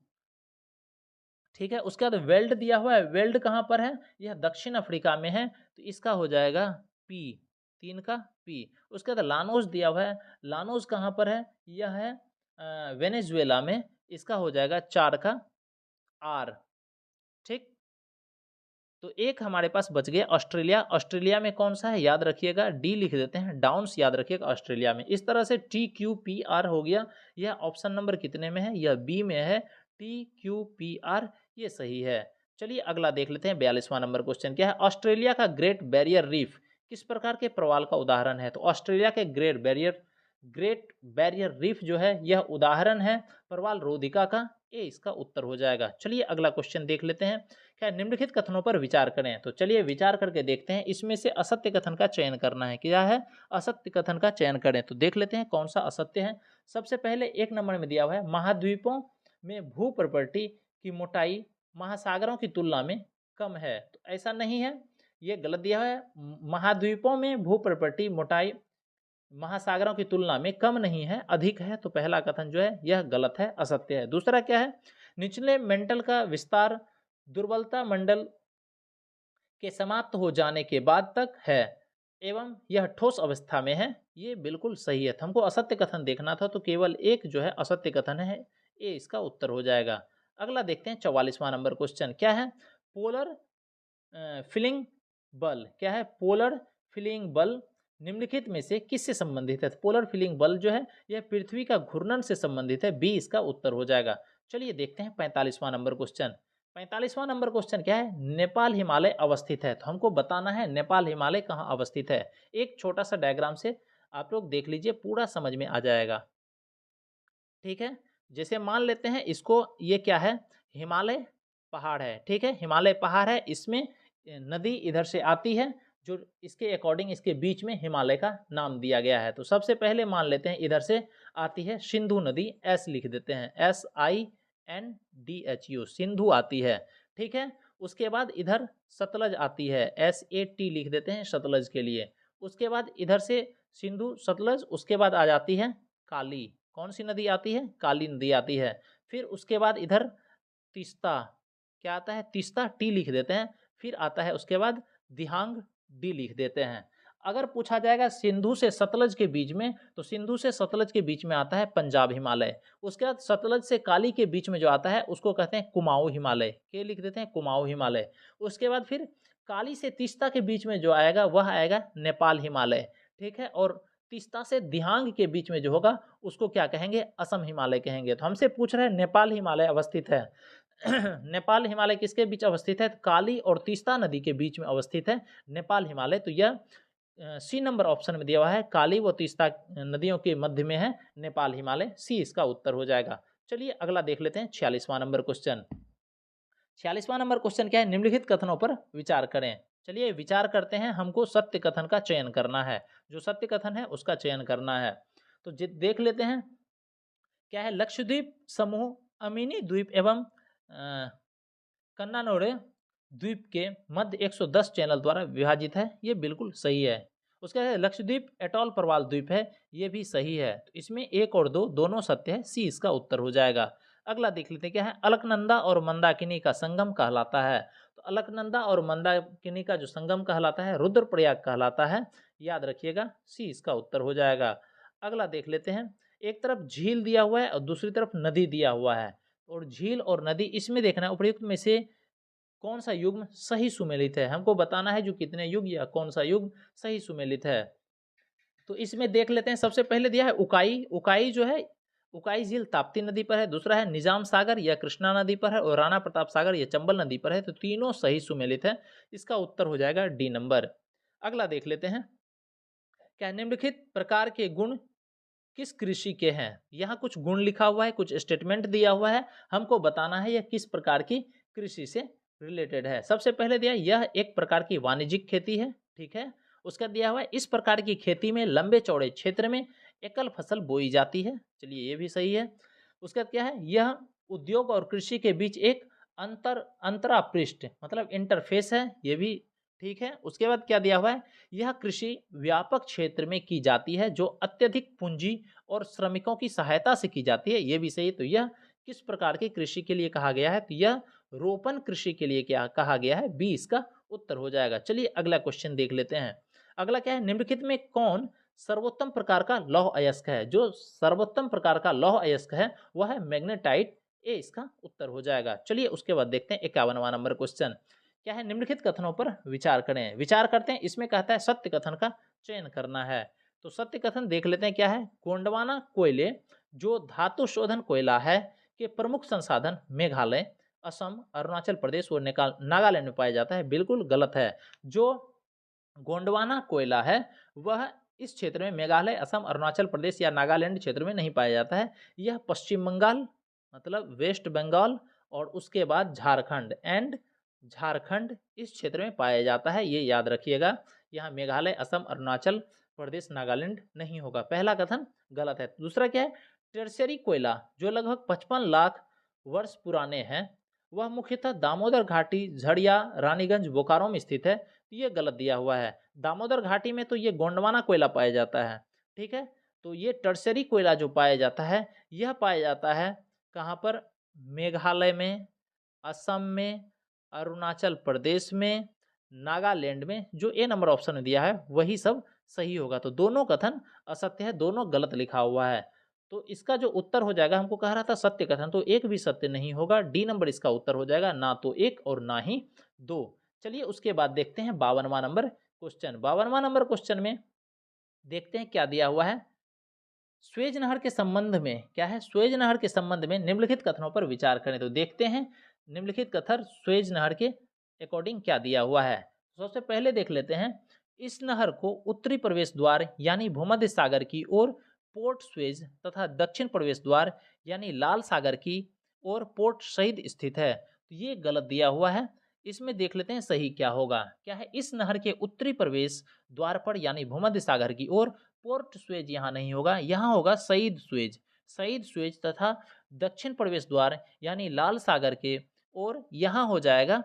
ठीक है। उसके बाद वेल्ड दिया हुआ है, वेल्ड कहाँ पर है? यह दक्षिण अफ्रीका में है, तो इसका हो जाएगा पी, 3 का पी। उसके बाद लानोस दिया हुआ है, लानोस कहाँ पर है? यह है वेनेजुएला में, इसका हो जाएगा 4 का आर। ठीक। तो एक हमारे पास बच गया ऑस्ट्रेलिया। ऑस्ट्रेलिया में कौन सा है याद रखिएगा, डी लिख देते हैं, डाउन्स याद रखिएगा ऑस्ट्रेलिया में। इस तरह से टी क्यू पी आर हो गया। यह ऑप्शन नंबर कितने में है? यह बी में है, टी क्यू पी आर, ये सही है। चलिए अगला देख लेते हैं 42वां नंबर क्वेश्चन क्या है, ऑस्ट्रेलिया का ग्रेट बैरियर रीफ किस प्रकार के प्रवाल का उदाहरण है? तो ऑस्ट्रेलिया के ग्रेट बैरियर रीफ जो है यह उदाहरण है प्रवाल रोधिका का। ए इसका उत्तर हो जाएगा। चलिए अगला क्वेश्चन देख लेते हैं क्या, निम्नलिखित कथनों पर विचार करें। तो चलिए विचार करके देखते हैं, इसमें से असत्य कथन का चयन करना है। क्या है? असत्य कथन का चयन करें। तो देख लेते हैं कौन सा असत्य है। सबसे पहले 1 नंबर में दिया हुआ है महाद्वीपों में भू प्रॉपर्टी की मोटाई महासागरों की तुलना में कम है। तो ऐसा नहीं है, ये गलत दिया है। महाद्वीपों में भू प्रॉपर्टी मोटाई महासागरों की तुलना में कम नहीं है, अधिक है। तो पहला कथन जो है यह गलत है, असत्य है। दूसरा क्या है, निचले मेंटल का विस्तार दुर्बलता मंडल के समाप्त हो जाने के बाद तक है एवं यह ठोस अवस्था में है। ये बिल्कुल सही है। हमको असत्य कथन देखना था, तो केवल एक जो है असत्य कथन है, ये इसका उत्तर हो जाएगा। अगला देखते हैं 44वां नंबर क्वेश्चन क्या है, पोलर फिलिंग बल। क्या है? पोलर फिलिंग बल निम्नलिखित में से किससे संबंधित है? पोलर फिलिंग बल जो है यह पृथ्वी का घूर्णन से संबंधित है, बी इसका उत्तर हो जाएगा। चलिए देखते हैं 45वां नंबर क्वेश्चन। 45वां नंबर क्वेश्चन क्या है, नेपाल हिमालय अवस्थित है। तो हमको बताना है नेपाल हिमालय कहाँ अवस्थित है। एक छोटा सा डायग्राम से आप लोग देख लीजिए, पूरा समझ में आ जाएगा। ठीक है। जैसे मान लेते हैं इसको, ये क्या है, हिमालय पहाड़ है। ठीक है, हिमालय पहाड़ है, इसमें नदी इधर से आती है, जो इसके अकॉर्डिंग इसके बीच में हिमालय का नाम दिया गया है। तो सबसे पहले मान लेते हैं इधर से आती है सिंधु नदी, एस लिख देते हैं, SINDHU, सिंधु आती है। ठीक है। उसके बाद इधर सतलज आती है, SAT लिख देते हैं सतलज के लिए। उसके बाद इधर से सिंधु सतलज, उसके बाद आ जाती है काली। कौन सी नदी आती है? काली नदी आती है। फिर उसके बाद इधर तीस्ता, क्या आता है? तीस्ता, T लिख देते हैं। फिर आता है उसके बाद दिहांग, D लिख देते हैं। अगर पूछा जाएगा सिंधु से सतलज के बीच में, तो सिंधु से सतलज के बीच में आता है पंजाब हिमालय। उसके बाद सतलज से काली के बीच में जो आता है उसको कहते हैं कुमाऊं हिमालय, के लिख देते हैं कुमाऊं हिमालय। उसके बाद फिर काली से तीस्ता के बीच में जो आएगा वह आएगा नेपाल हिमालय, ठीक है। और तीस्ता से दिहांग के बीच में जो होगा उसको क्या कहेंगे? असम हिमालय कहेंगे। तो हमसे पूछ रहे हैं नेपाल हिमालय अवस्थित है। नेपाल हिमालय किसके बीच अवस्थित है? तो काली और तीस्ता नदी के बीच में अवस्थित है नेपाल हिमालय। तो यह सी नंबर ऑप्शन में दिया हुआ है, काली व तीस्ता नदियों के मध्य में है नेपाल हिमालय, सी इसका उत्तर हो जाएगा। चलिए अगला देख लेते हैं 46वां नंबर क्वेश्चन। 46वां नंबर क्वेश्चन क्या है? निम्नलिखित कथनों पर विचार करें। चलिए विचार करते हैं, हमको सत्य कथन का चयन करना है, जो सत्य कथन है उसका चयन करना है। तो देख लेते हैं क्या है। लक्षद्वीप समूह अमीनी द्वीप एवं कन्नानोरे द्वीप के मध्य 110 चैनल द्वारा विभाजित है, ये बिल्कुल सही है। उसका है लक्षद्वीप एटॉल प्रवाल द्वीप है, ये भी सही है। तो इसमें 1 और 2 दोनों सत्य है, सी इसका उत्तर हो जाएगा। अगला देख लेते हैं क्या है। अलकनंदा और मंदाकिनी का संगम कहलाता है। तो अलकनंदा और मंदाकिनी का जो संगम कहलाता है रुद्रप्रयाग कहलाता है, याद रखिएगा, सी इसका उत्तर हो जाएगा। अगला देख लेते हैं। एक तरफ झील दिया हुआ है और दूसरी तरफ नदी दिया हुआ है, और झील और नदी इसमें देखना है उपयुक्त में से कौन सा युग्म सही सुमेलित है। हमको बताना है जो कितने युग या कौन सा युग्म सही सुमेलित है। तो इसमें देख लेते हैं। सबसे पहले दिया है उकाई। उकाई जो है, उकाई झील ताप्ती नदी पर है। दूसरा है निजाम सागर, यह कृष्णा नदी पर है। और राणा प्रताप सागर, यह चंबल नदी पर है। तो तीनों सही सुमेलित है, इसका उत्तर हो जाएगा डी नंबर। अगला देख लेते हैं क्या निम्नलिखित प्रकार के गुण किस कृषि के हैं। यहाँ कुछ गुण लिखा हुआ है, कुछ स्टेटमेंट दिया हुआ है, हमको बताना है यह किस प्रकार की कृषि से रिलेटेड है। सबसे पहले दिया यह एक प्रकार की वाणिज्यिक खेती है, ठीक है। उसका दिया हुआ है इस प्रकार की खेती में लंबे चौड़े क्षेत्र में एकल फसल बोई जाती है, चलिए ये भी सही है। उसका क्या है, यह उद्योग और कृषि के बीच एक अंतरापृष्ठ मतलब इंटरफेस है, ये भी ठीक है। उसके बाद क्या दिया हुआ है, यह कृषि व्यापक क्षेत्र में की जाती है जो अत्यधिक पूंजी और श्रमिकों की सहायता से की जाती है, ये भी सही। तो यह किस प्रकार की कृषि के लिए कहा गया है, तो यह रोपण कृषि के लिए क्या कहा गया है, बी इसका उत्तर हो जाएगा। चलिए अगला क्वेश्चन देख लेते हैं। अगला क्या है, निम्नलिखित में कौन सर्वोत्तम प्रकार का लौह अयस्क है। जो सर्वोत्तम प्रकार का लौह अयस्क है वह है मैग्नेटाइट, ए इसका उत्तर हो जाएगा। चलिए उसके बाद देखते हैं 51वां नंबर क्वेश्चन क्या है। निम्नलिखित कथनों पर विचार करें। विचार करते हैं, इसमें कहता है सत्य कथन का चयन करना है। तो सत्य कथन देख लेते हैं क्या है। गोंडवाना कोयले जो धातु शोधन कोयला है के प्रमुख संसाधन मेघालय, असम, अरुणाचल प्रदेश और नागालैंड में पाया जाता है, बिल्कुल गलत है। जो गोंडवाना कोयला है वह इस क्षेत्र में मेघालय, असम, अरुणाचल प्रदेश या नागालैंड क्षेत्र में नहीं पाया जाता है। यह पश्चिम बंगाल मतलब वेस्ट बंगाल और उसके बाद झारखंड इस क्षेत्र में पाया जाता है, ये याद रखिएगा। यहाँ मेघालय, असम, अरुणाचल प्रदेश, नागालैंड नहीं होगा। पहला कथन गलत है। दूसरा क्या है, टर्शियरी कोयला जो लगभग 55 लाख वर्ष पुराने हैं वह मुख्यतः दामोदर घाटी, झड़िया, रानीगंज, बोकारो में स्थित है, तो ये गलत दिया हुआ है। दामोदर घाटी में तो ये गोंडवाना कोयला पाया जाता है, ठीक है। तो ये टर्शियरी कोयला जो पाया जाता है यह पाया जाता है कहाँ पर, मेघालय में, असम में, अरुणाचल प्रदेश में, नागालैंड में। जो ए नंबर ऑप्शन में दिया है वही सब सही होगा। तो दोनों कथन असत्य है, दोनों गलत लिखा हुआ है। तो इसका जो उत्तर हो जाएगा, हमको कह रहा था सत्य कथन, तो एक भी सत्य नहीं होगा, डी नंबर इसका उत्तर हो जाएगा, ना तो एक और ना ही दो। चलिए उसके बाद देखते हैं 52वां नंबर क्वेश्चन। 52वां नंबर क्वेश्चन में देखते हैं क्या दिया हुआ है। स्वेज नहर के संबंध में क्या है, स्वेज नहर के संबंध में निम्नलिखित कथनों पर विचार करें। तो देखते हैं निम्नलिखित कथन स्वेज नहर के अकॉर्डिंग क्या दिया हुआ है। सबसे पहले देख लेते हैं, इस नहर को उत्तरी प्रवेश द्वार यानी भूमध्य सागर की ओर पोर्ट स्वेज तथा दक्षिण प्रवेश द्वार यानी लाल सागर की ओर पोर्ट सईद स्थित है, तो ये गलत दिया हुआ है। इसमें देख लेते हैं सही क्या होगा। क्या है, इस नहर के उत्तरी प्रवेश द्वार पर यानी भूमध्य सागर की ओर पोर्ट स्वेज यहाँ नहीं होगा, यहाँ होगा सईद स्वेज, सईद स्वेज तथा दक्षिण प्रवेश द्वार यानी लाल सागर के ओर यहाँ हो जाएगा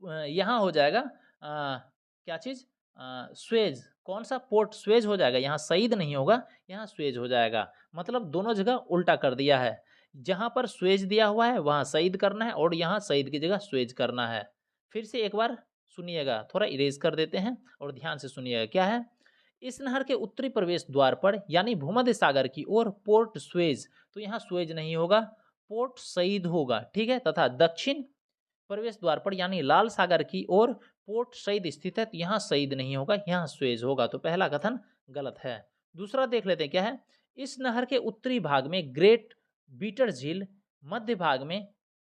यहाँ हो जाएगा क्या चीज़, स्वेज, कौन सा पोर्ट, स्वेज हो जाएगा, यहाँ सईद नहीं होगा, यहाँ स्वेज हो जाएगा। मतलब दोनों जगह उल्टा कर दिया है, जहाँ पर स्वेज दिया हुआ है वहाँ सईद करना है और यहाँ सईद की जगह स्वेज करना है। फिर से एक बार सुनिएगा, थोड़ा इरेज कर देते हैं और ध्यान से सुनिएगा क्या है। इस नहर के उत्तरी प्रवेश द्वार पर यानी भूमध्य सागर की ओर पोर्ट स्वेज, तो यहाँ स्वेज नहीं होगा, पोर्ट सईद होगा, ठीक है। तथा दक्षिण प्रवेश द्वार पर यानी लाल सागर की ओर पोर्ट सईद स्थित है, तो यहाँ सईद नहीं होगा, यहाँ स्वेज होगा। तो पहला कथन गलत है। दूसरा देख लेते हैं क्या है। इस नहर के उत्तरी भाग में ग्रेट बीटर झील, मध्य भाग में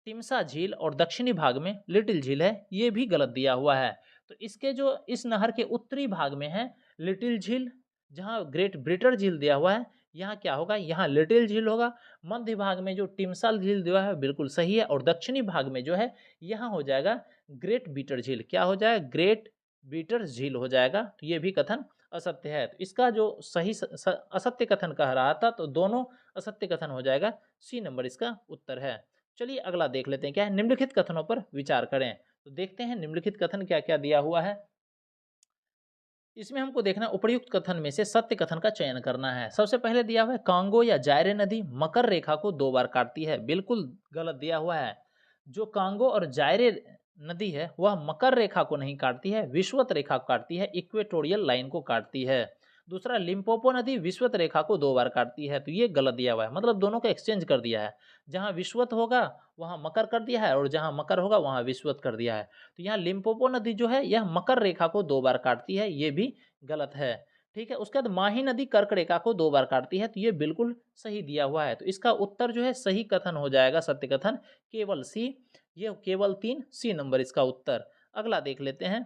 टिमसा झील और दक्षिणी भाग में लिटिल झील है, ये भी गलत दिया हुआ है। तो इसके जो इस नहर के उत्तरी भाग में है लिटिल झील, जहाँ ग्रेट ब्रिटर झील दिया हुआ है, यहाँ क्या होगा, यहाँ लिटिल झील होगा। मध्य भाग में जो टिमसा झील दिया है बिल्कुल सही है, और दक्षिणी भाग में जो है यहाँ हो जाएगा ग्रेट बीटर झील, क्या हो जाएगा, ग्रेट बीटर झील हो जाएगा। तो ये भी कथन असत्य है। तो इसका जो सही असत्य कथन कह रहा था, तो दोनों असत्य कथन हो जाएगा, सी नंबर इसका उत्तर है। चलिए अगला देख लेते हैं क्या है। निम्नलिखित कथनों पर विचार करें। तो देखते हैं निम्नलिखित कथन क्या क्या दिया हुआ है। इसमें हमको देखना उपर्युक्त कथन में से सत्य कथन का चयन करना है। सबसे पहले दिया हुआ है कांगो या जायरे नदी मकर रेखा को 2 बार काटती है, बिल्कुल गलत दिया हुआ है। जो कांगो और जायरे नदी है वह मकर रेखा को नहीं काटती है, विषुवत रेखा को काटती है, इक्वेटोरियल लाइन को काटती है। दूसरा, लिम्पोपो नदी विषुवत रेखा को 2 बार काटती है, तो ये गलत दिया हुआ है, मतलब दोनों का एक्सचेंज कर दिया है। जहाँ विषुवत होगा वहाँ मकर कर दिया है, और जहाँ मकर होगा वहाँ विषुवत कर दिया है। तो यहाँ लिम्पोपो नदी जो है यह मकर रेखा को 2 बार काटती है, ये भी गलत है, ठीक है। उसके बाद माही नदी कर्क रेखा को 2 बार काटती है, तो ये बिल्कुल सही दिया हुआ है। तो इसका उत्तर जो है सही कथन हो जाएगा, सत्य कथन केवल सी, ये केवल 3, सी नंबर इसका उत्तर। अगला देख लेते हैं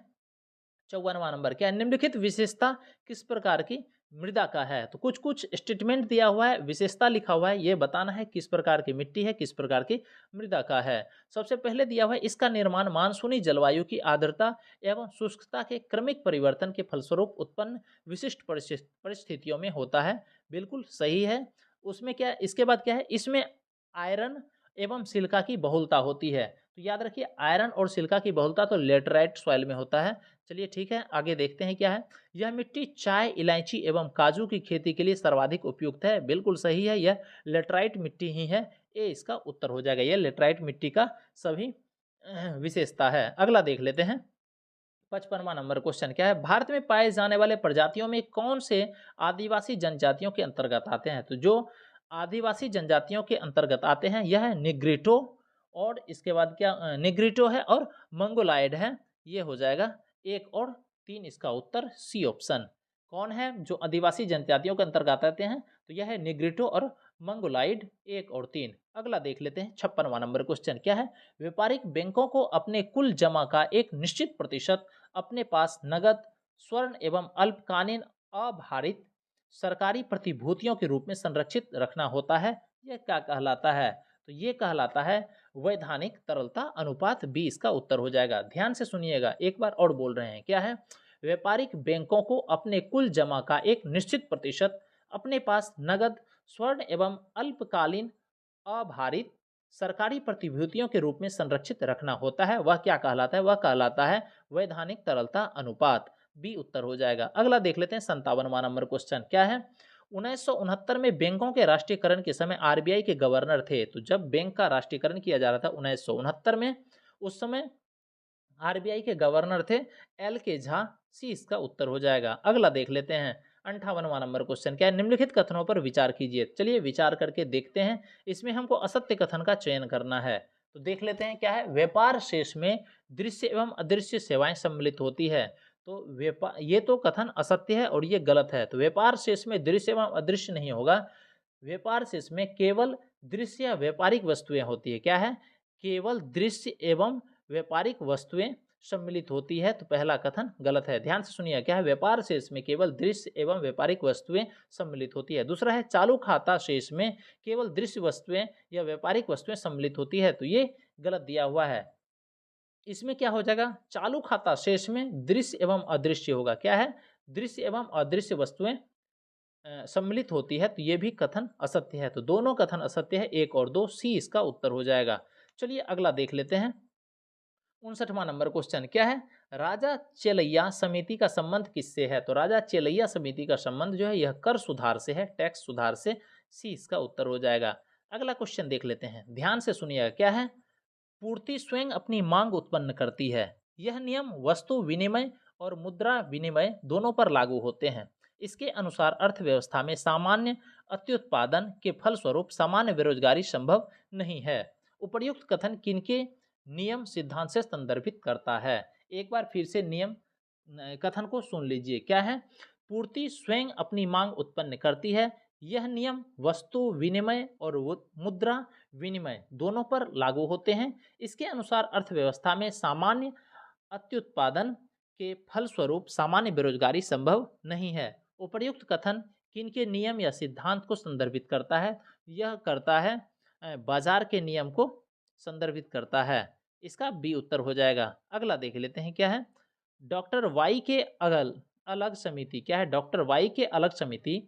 54वां नंबर क्या है। निम्नलिखित विशेषता किस प्रकार की मृदा का है। तो कुछ कुछ स्टेटमेंट दिया हुआ है, विशेषता लिखा हुआ है, ये बताना है किस प्रकार की मिट्टी है, किस प्रकार की मृदा का है। सबसे पहले दिया हुआ है इसका निर्माण मानसूनी जलवायु की आर्द्रता एवं शुष्कता के क्रमिक परिवर्तन के फलस्वरूप उत्पन्न विशिष्ट परिस्थितियों में होता है, बिल्कुल सही है। उसमें क्या, इसके बाद क्या है, इसमें आयरन एवं सिलिका की बहुलता होती है। तो याद रखिए आयरन और सिलिका की बहुलता तो लेटराइट सॉइल में होता है। चलिए ठीक है, आगे देखते हैं क्या है। यह मिट्टी चाय, इलायची एवं काजू की खेती के लिए सर्वाधिक उपयुक्त है, बिल्कुल सही है, यह लेटराइट मिट्टी ही है, ये इसका उत्तर हो जाएगा। यह लेटराइट मिट्टी का सभी विशेषता है। अगला देख लेते हैं 55वां नंबर क्वेश्चन क्या है। भारत में पाए जाने वाले प्रजातियों में कौन से आदिवासी जनजातियों के अंतर्गत आते हैं। तो जो आदिवासी जनजातियों के अंतर्गत आते हैं यह है निग्रिटो, और इसके बाद क्या, निग्रिटो है और मंगोलाइड है, ये हो जाएगा 1 और 3 इसका उत्तर, सी ऑप्शन। कौन है जो आदिवासी जनजातियों के अंतर्गत आते हैं, तो यह है निग्रिटो और मंगोलाइड, 1 और 3। अगला देख लेते हैं 56वां नंबर क्वेश्चन क्या है। व्यापारिक बैंकों को अपने कुल जमा का एक निश्चित प्रतिशत अपने पास नगद, स्वर्ण एवं अल्पकालीन अभारित सरकारी प्रतिभूतियों के रूप में संरक्षित रखना होता है, यह क्या कहलाता है। तो ये कहलाता है वैधानिक तरलता अनुपात, बी इसका उत्तर हो जाएगा। ध्यान से सुनिएगा, एक बार और बोल रहे हैं क्या है। व्यापारिक बैंकों को अपने कुल जमा का एक निश्चित प्रतिशत अपने पास नगद, स्वर्ण एवं अल्पकालीन अभारित सरकारी प्रतिभूतियों के रूप में संरक्षित रखना होता है, वह क्या कहलाता है, वह कहलाता है वैधानिक तरलता अनुपात, बी उत्तर हो जाएगा। अगला देख लेते हैं 57वां नंबर क्वेश्चन क्या है। 1969 में बैंकों के राष्ट्रीयकरण के समय आरबीआई के गवर्नर थे। तो जब बैंक का राष्ट्रीयकरण किया जा रहा था 1969 में, उस समय आरबीआई के गवर्नर थे एल के झा, सी इसका उत्तर हो जाएगा। अगला देख लेते हैं 58वां नंबर क्वेश्चन क्या है। निम्नलिखित कथनों पर विचार कीजिए। चलिए विचार करके देखते हैं, इसमें हमको असत्य कथन का चयन करना है। तो देख लेते हैं क्या है। व्यापार शेष में दृश्य एवं अदृश्य सेवाएं सम्मिलित होती है। तो व्यापार, ये तो कथन असत्य है और ये गलत है। तो व्यापार शेष में दृश्य एवं अदृश्य नहीं होगा, व्यापार शेष में केवल दृश्य या व्यापारिक वस्तुएं होती है। क्या है, केवल दृश्य एवं व्यापारिक वस्तुएं सम्मिलित होती है, तो पहला कथन गलत है। ध्यान से सुनिए क्या है, व्यापार शेष में केवल दृश्य एवं व्यापारिक वस्तुएं सम्मिलित होती है। दूसरा है चालू खाता शेष में केवल दृश्य वस्तुएं या व्यापारिक वस्तुएं सम्मिलित होती है, तो ये गलत दिया हुआ है। इसमें क्या हो जाएगा, चालू खाता शेष में दृश्य एवं अदृश्य होगा। क्या है, दृश्य एवं अदृश्य वस्तुएं सम्मिलित होती है, तो ये भी कथन असत्य है। तो दोनों कथन असत्य है, 1 और 2, सी इसका उत्तर हो जाएगा। चलिए अगला देख लेते हैं 59वां नंबर क्वेश्चन क्या है, राजा चेलैया समिति का संबंध किससे है? तो राजा चेलैया समिति का संबंध जो है यह कर सुधार से है, टैक्स सुधार से। सी इसका उत्तर हो जाएगा। अगला क्वेश्चन देख लेते हैं, ध्यान से सुनिएगा। क्या है, पूर्ति स्वयं अपनी मांग उत्पन्न करती है। यह नियम वस्तु विनिमय और मुद्रा विनिमय दोनों पर लागू होते हैं। इसके अनुसार अर्थव्यवस्था में सामान्य अत्युत्पादन के फलस्वरूप सामान्य बेरोजगारी संभव नहीं है। उपर्युक्त कथन किनके नियम सिद्धांत से संदर्भित करता है? एक बार फिर से नियम कथन को सुन लीजिए। क्या है, पूर्ति स्वयं अपनी मांग उत्पन्न करती है। यह नियम वस्तु विनिमय और मुद्रा विनिमय दोनों पर लागू होते हैं। इसके अनुसार अर्थव्यवस्था में सामान्य अत्युत्पादन के फलस्वरूप सामान्य बेरोजगारी संभव नहीं है। उपर्युक्त कथन किनके नियम या सिद्धांत को संदर्भित करता है? यह करता है बाजार के नियम को संदर्भित करता है। इसका बी उत्तर हो जाएगा। अगला देख लेते हैं। क्या है, डॉक्टर वाई के अलग समिति। क्या है, डॉक्टर वाई के अलग समिति,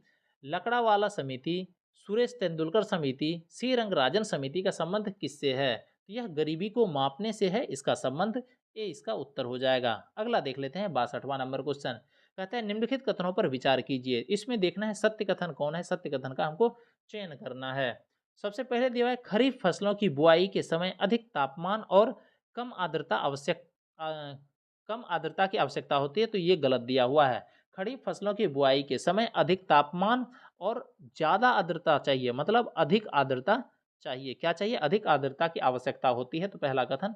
लकड़ावाला समिति, सुरेश तेंदुलकर समिति, सी रंगराजन समिति का संबंध किससे है? तो यह गरीबी को मापने से है इसका संबंध। ए इसका उत्तर हो जाएगा। अगला देख लेते हैं 62वां नंबर क्वेश्चन। कहते हैं निम्नलिखित कथनों पर विचार कीजिए। इसमें देखना है सत्य कथन कौन है, सत्य कथन का हमको चयन करना है। सबसे पहले दिया है खरीफ फसलों की बुआई के समय अधिक तापमान और कम आर्द्रता की आवश्यकता होती है, तो ये गलत दिया हुआ है। खरीफ फसलों की बुआई के समय अधिक तापमान और ज़्यादा आर्द्रता चाहिए, मतलब अधिक आर्द्रता चाहिए। क्या चाहिए? अधिक आर्द्रता की आवश्यकता होती है, तो पहला कथन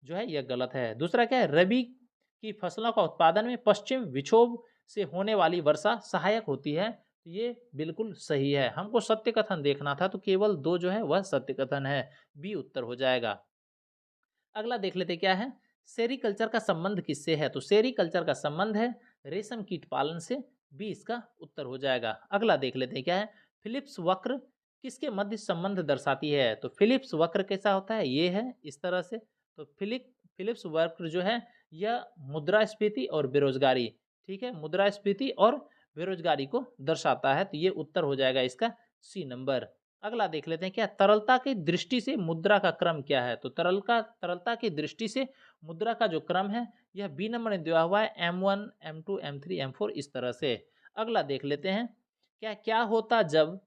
जो है यह गलत है। दूसरा क्या है, रबी की फसलों का उत्पादन में पश्चिम विक्षोभ से होने वाली वर्षा सहायक होती है, तो ये बिल्कुल सही है। हमको सत्य कथन देखना था, तो केवल 2 जो है वह सत्य कथन है। बी उत्तर हो जाएगा। अगला देख लेते क्या है, सेरीकल्चर का संबंध किससे है? तो सेरीकल्चर का संबंध है रेशम कीट पालन से। बी इसका उत्तर हो जाएगा। अगला देख लेते हैं। क्या है, फिलिप्स वक्र किसके मध्य संबंध दर्शाती है? तो फिलिप्स वक्र कैसा होता है? ये है इस तरह से। तो फिलिप्स वक्र जो है यह मुद्रास्फीति और बेरोजगारी, ठीक है, मुद्रास्फीति और बेरोजगारी को दर्शाता है, तो ये उत्तर हो जाएगा इसका सी नंबर। अगला देख लेते हैं। क्या तरलता की दृष्टि से मुद्रा का क्रम क्या है? तो तरलता की दृष्टि से मुद्रा का जो क्रम है यह बी नंबर में दिया हुआ है, M1 M2 M3 M4 इस तरह से। अगला देख लेते हैं। क्या क्या होता जब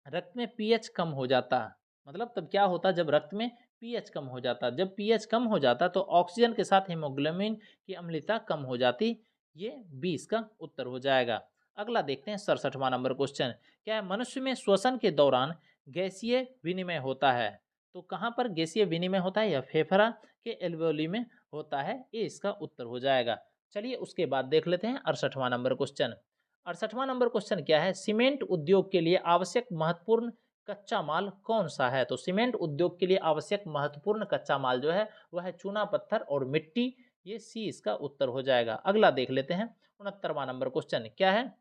रक्त में पीएच कम हो जाता? मतलब तब क्या होता जब रक्त में पीएच कम हो जाता? जब पीएच कम हो जाता तो ऑक्सीजन के साथ हीमोग्लोबिन की अम्लता कम हो जाती। ये बी इसका उत्तर हो जाएगा। अगला देखते हैं 67वां नंबर क्वेश्चन। क्या है, मनुष्य में श्वसन के दौरान गैसीय विनिमय होता है? तो कहाँ पर गैसीय विनिमय होता है? यह फेफड़ा के एल्वेओली में होता है। ये इसका उत्तर हो जाएगा। चलिए उसके बाद देख लेते हैं 68वां नंबर क्वेश्चन। 68वां नंबर क्वेश्चन क्या है, सीमेंट उद्योग के लिए आवश्यक महत्वपूर्ण कच्चा माल कौन सा है? तो सीमेंट उद्योग के लिए आवश्यक महत्वपूर्ण कच्चा माल जो है वह है चूना पत्थर और मिट्टी। ये सी इसका उत्तर हो जाएगा। अगला देख लेते हैं 69वां नंबर क्वेश्चन। क्या है,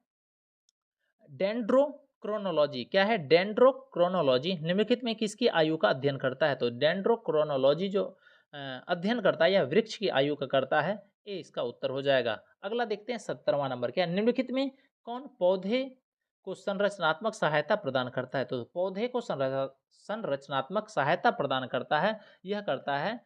डेंड्रोक्रोनोलॉजी। क्या है, डेंड्रोक्रोनोलॉजी निम्नलिखित में किसकी आयु का अध्ययन करता है? तो डेंड्रोक्रोनोलॉजी जो अध्ययन करता है या वृक्ष की आयु का करता है। ये इसका उत्तर हो जाएगा। अगला देखते हैं 70वां नंबर। क्या निम्नलिखित में कौन पौधे को संरचनात्मक सहायता प्रदान करता है? तो पौधे को संरचनात्मक सहायता प्रदान करता है, यह करता है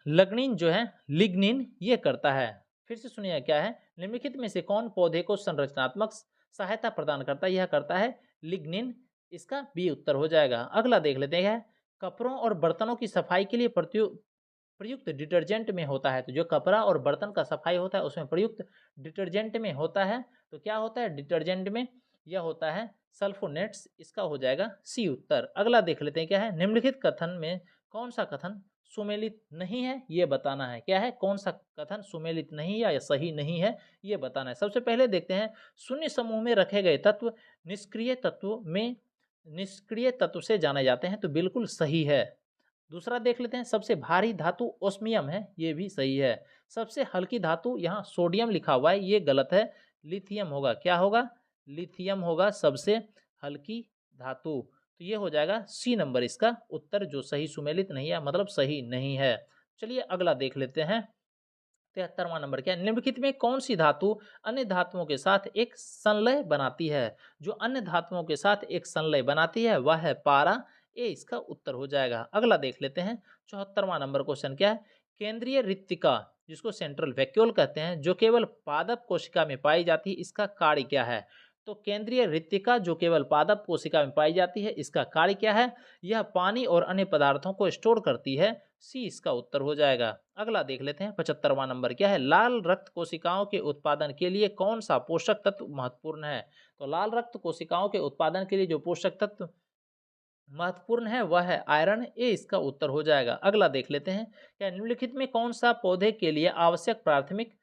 लिग्निन जो है, लिग्निन ये करता है। फिर से सुनिए। क्या है, निम्नलिखित में से कौन पौधे को संरचनात्मक सहायता प्रदान करता है? यह करता है लिग्निन। इसका बी उत्तर हो जाएगा। अगला देख लेते हैं। कपड़ों और बर्तनों की सफाई के लिए प्रयुक्त डिटर्जेंट में होता है। तो जो कपड़ा और बर्तन का सफाई होता है उसमें प्रयुक्त डिटर्जेंट में होता है, तो क्या होता है डिटर्जेंट में? यह होता है सल्फोनेट्स। इसका हो जाएगा सी उत्तर। अगला देख लेते हैं। क्या है, निम्नलिखित कथन में कौन सा कथन सुमेलित नहीं है? ये बताना है। क्या है, कौन सा कथन सुमेलित नहीं है या सही नहीं है, ये बताना है। सबसे पहले देखते हैं, शून्य समूह में रखे गए तत्व निष्क्रिय तत्व से जाने जाते हैं, तो बिल्कुल सही है। दूसरा देख लेते हैं, सबसे भारी धातु ओस्मियम है, ये भी सही है। सबसे हल्की धातु यहाँ सोडियम लिखा हुआ है, ये गलत है, लिथियम होगा। क्या होगा? लिथियम होगा सबसे हल्की धातु। तो ये हो जाएगा सी नंबर इसका उत्तर, जो सही सुमेलित नहीं है, मतलब सही नहीं है। चलिए अगला देख लेते हैं 73वां नंबर। क्या निम्नलिखित में कौन सी धातु अन्य धातुओं के साथ एक संलय बनाती है? जो अन्य धातुओं के साथ एक संलय बनाती है वह है पारा ए इसका उत्तर हो जाएगा। अगला देख लेते हैं 74वां नंबर क्वेश्चन क्या है। केंद्रीय रिक्तिका जिसको सेंट्रल वैक्यूल कहते हैं जो केवल पादप कोशिका में पाई जाती है, इसका कार्य क्या है। तो केंद्रीय रिक्तिका जो केवल पादप कोशिका में पाई जाती है, इसका कार्य क्या है। यह पानी और अन्य पदार्थों को स्टोर करती है। सी इसका उत्तर हो जाएगा। अगला देख लेते हैं 75वां नंबर क्या है। लाल रक्त कोशिकाओं के उत्पादन के लिए कौन सा पोषक तत्व महत्वपूर्ण है। तो लाल रक्त कोशिकाओं के उत्पादन के लिए जो पोषक तत्व महत्वपूर्ण है वह है आयरन। ए इसका उत्तर हो जाएगा। अगला देख लेते हैं क्या निम्नलिखित में कौन सा पौधे के लिए आवश्यक प्राथमिक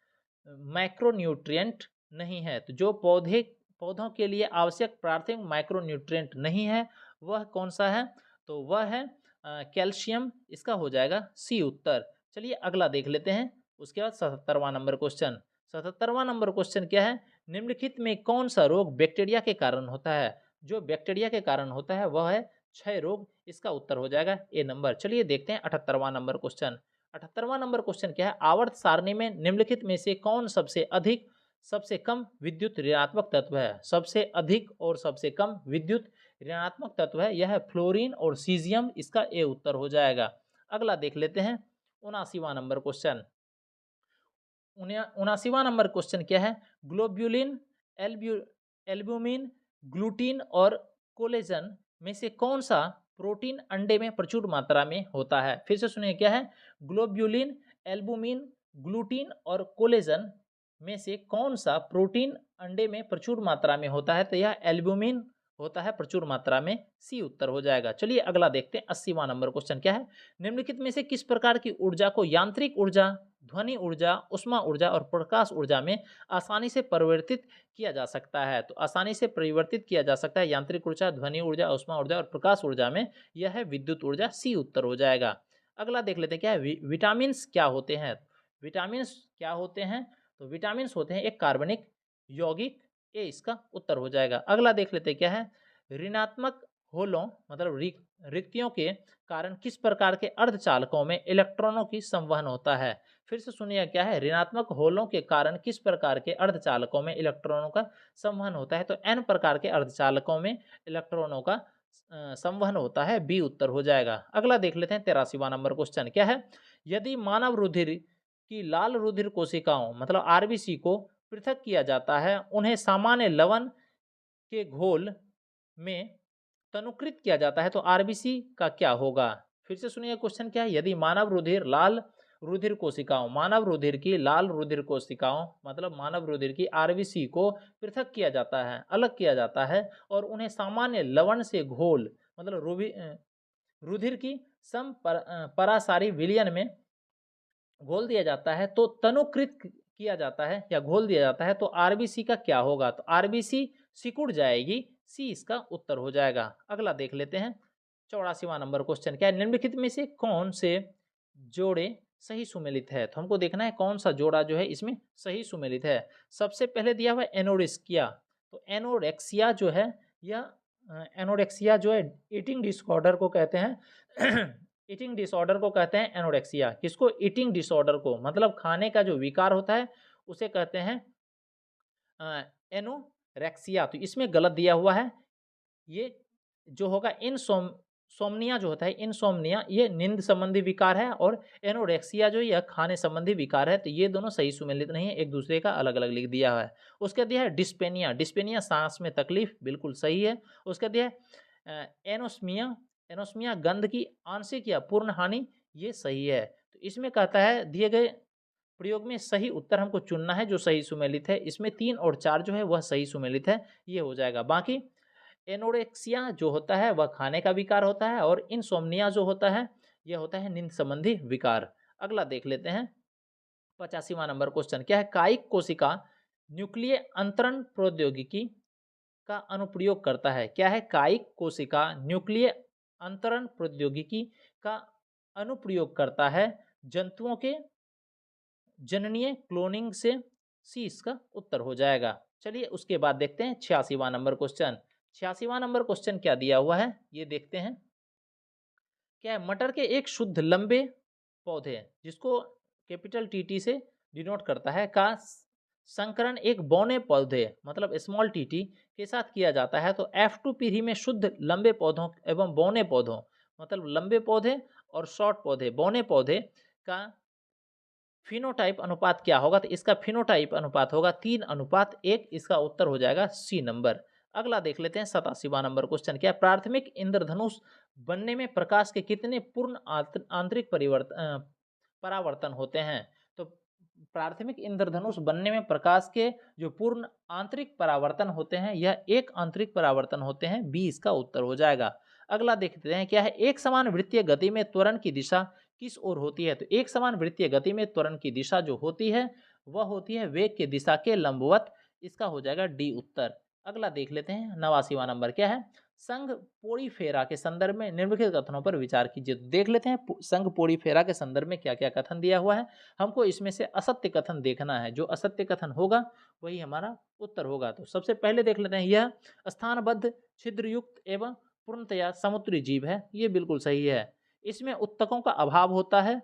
माइक्रोन्यूट्रिएंट नहीं है। तो जो पौधों के लिए आवश्यक प्राथमिक माइक्रोन्यूट्रिएंट नहीं है वह कौन सा है। तो वह है कैल्शियम। इसका हो जाएगा सी उत्तर। चलिए अगला देख लेते हैं। उसके बाद 77वां नंबर क्वेश्चन। 77वां नंबर क्वेश्चन क्या है। निम्नलिखित में कौन सा रोग बैक्टीरिया के कारण होता है। जो बैक्टीरिया के कारण होता है वह है क्षय रोग। इसका उत्तर हो जाएगा ए नंबर। चलिए देखते हैं 78वां नंबर क्वेश्चन। 78वां नंबर क्वेश्चन क्या है। आवर्त सारणी में निम्नलिखित में से कौन सबसे अधिक सबसे कम विद्युत ऋणात्मक तत्व है। सबसे अधिक और सबसे कम विद्युत ऋणात्मक तत्व है, यह है फ्लोरीन और सीजियम। इसका ए उत्तर हो जाएगा। अगला देख लेते हैं 79वां नंबर क्वेश्चन। 79वां नंबर क्वेश्चन क्या है। ग्लोब्यूलिन, एल्ब्यूमिन, ग्लूटीन और कोलेजन में से कौन सा प्रोटीन अंडे में प्रचुर मात्रा में होता है। फिर से सुनिए क्या है। ग्लोब्यूलिन, एल्ब्यूमिन, ग्लूटीन और कोलेजन में से कौन सा प्रोटीन अंडे में प्रचुर मात्रा में होता है। तो यह एल्ब्यूमिन होता है प्रचुर मात्रा में। सी उत्तर हो जाएगा। चलिए अगला देखते हैं 80वां नंबर क्वेश्चन क्या है। निम्नलिखित में से किस प्रकार की ऊर्जा को यांत्रिक ऊर्जा, ध्वनि ऊर्जा, ऊष्मा ऊर्जा और प्रकाश ऊर्जा में आसानी से परिवर्तित किया जा सकता है। तो आसानी से परिवर्तित किया जा सकता है यांत्रिक ऊर्जा, ध्वनि ऊर्जा, ऊष्मा ऊर्जा और प्रकाश ऊर्जा में, यह है विद्युत ऊर्जा। सी उत्तर हो जाएगा। अगला देख लेते हैं क्या है। विटामिन क्या होते हैं। विटामिन क्या होते हैं। तो विटामिन होते हैं एक कार्बनिक यौगिक। ए इसका उत्तर हो जाएगा। अगला देख लेते हैं क्या है। ऋणात्मक होलों मतलब रिक्तियों के कारण किस प्रकार के अर्धचालकों में इलेक्ट्रॉनों की संवहन होता है। फिर से सुनिए क्या है। ऋणात्मक होलों के कारण किस प्रकार के अर्धचालकों में इलेक्ट्रॉनों का संवहन होता है। तो एन प्रकार के अर्धचालकों में इलेक्ट्रॉनों का संवहन होता है। बी उत्तर हो जाएगा। अगला देख लेते हैं 83वां नंबर क्वेश्चन क्या है। यदि मानव रुधिर की लाल रुधिर कोशिकाओं मतलब आरबीसी को पृथक किया जाता है, उन्हें सामान्य लवण के घोल में तनुकृत किया जाता है, तो आरबीसी का क्या होगा। फिर से सुनिए क्वेश्चन क्या है। यदि मानव रुधिर लाल रुधिर कोशिकाओं, मानव रुधिर की लाल रुधिर कोशिकाओं मतलब मानव रुधिर की आरबीसी को पृथक किया जाता है, अलग किया जाता है और उन्हें सामान्य लवण से घोल मतलब रुधिर की परासारी विलयन में घोल दिया जाता है, तो तनुकृत किया जाता है या घोल दिया जाता है, तो आरबीसी का क्या होगा। तो आरबीसी सिकुड़ जाएगी। सी इसका उत्तर हो जाएगा। अगला देख लेते हैं 84वां नंबर क्वेश्चन क्या है। निम्नलिखित में से कौन से जोड़े सही सुमेलित है। तो हमको देखना है कौन सा जोड़ा जो है इसमें सही सुमेलित है। सबसे पहले दिया हुआ एनोरेक्सिया। तो एनोरेक्सिया जो है यह एनोरेक्सिया जो है ईटिंग डिसऑर्डर को कहते हैं। ईटिंग डिसऑर्डर को कहते हैं एनोरेक्सिया। किसको। ईटिंग डिसऑर्डर को, मतलब खाने का जो विकार होता है उसे कहते हैं एनोरेक्सिया। तो इसमें गलत दिया हुआ है। ये जो होगा सोमनिया जो होता है, इनसोमनिया ये नींद संबंधी विकार है और एनोरेक्सिया जो यह खाने संबंधी विकार है। तो ये दोनों सही सुमेलित नहीं है, एक दूसरे का अलग अलग लिख दिया है। उसके दिया है डिस्पेनिया। डिस्पेनिया सांस में तकलीफ, बिल्कुल सही है। उसके दिया है एनोस्मिया। एनोस्मिया गंध की आंशिक या पूर्ण हानि, ये सही है। तो इसमें कहता है दिए गए प्रयोग में सही उत्तर हमको चुनना है जो सही सुमेलित है। इसमें 3 और 4 जो है वह सही सुमेलित है, ये हो जाएगा। बाकी एनोरेक्सिया जो होता है वह खाने का विकार होता है और इनसोम्निया जो होता है यह होता है नींद संबंधी विकार। अगला देख लेते हैं 85वां नंबर क्वेश्चन क्या है। कायिक कोशिका न्यूक्लिय अंतरण प्रौद्योगिकी का अनुप्रयोग करता है। क्या है। कायिक कोशिका न्यूक्लिय अंतरण प्रौद्योगिकी का अनुप्रयोग करता है जंतुओं के जननीय क्लोनिंग से। सी इसका उत्तर हो जाएगा। चलिए उसके बाद देखते हैं 86वां नंबर क्वेश्चन। 86वां नंबर क्वेश्चन क्या दिया हुआ है ये देखते हैं। क्या है। मटर के एक शुद्ध लंबे पौधे जिसको कैपिटल टीटी से डिनोट करता है का संकरण एक बौने पौधे मतलब स्मॉल टीटी के साथ किया जाता है तो F2 पीढ़ी में शुद्ध लंबे पौधों एवं बौने पौधों मतलब लंबे पौधे और शॉर्ट पौधे बौने पौधे का फिनोटाइप अनुपात क्या होगा? तो इसका फिनोटाइप अनुपात होगा 3:1। इसका उत्तर हो जाएगा सी नंबर। अगला देख लेते हैं 87वां नंबर क्वेश्चन क्या है? प्राथमिक इंद्रधनुष बनने में प्रकाश के कितने पूर्ण आंतरिक परावर्तन होते हैं? तो प्राथमिक इंद्रधनुष बनने में प्रकाश के जो पूर्ण आंतरिक परावर्तन होते हैं यह एक आंतरिक परावर्तन होते हैं। बी इसका उत्तर हो जाएगा। अगला देखते हैं क्या है? एक समान वृत्तीय गति में त्वरण की दिशा किस ओर होती है? तो एक समान वृत्तीय गति में त्वरण की दिशा जो होती है वह होती है वेग की दिशा के लंबवत। इसका हो जाएगा डी उत्तर। अगला देख लेते हैं 89वां नंबर क्या है? संघ पोड़ी फेरा के संदर्भ में निम्नलिखित कथनों पर विचार कीजिए। तो देख लेते हैं संघ पोड़ी फेरा के संदर्भ में क्या क्या कथन दिया हुआ है। हमको इसमें से असत्य कथन देखना है। जो असत्य कथन होगा वही हमारा उत्तर होगा। तो सबसे पहले देख लेते हैं, यह स्थानबद्ध छिद्रयुक्त एवं पूर्णतया समुद्री जीव है। ये बिल्कुल सही है। इसमें उत्तकों का अभाव होता है।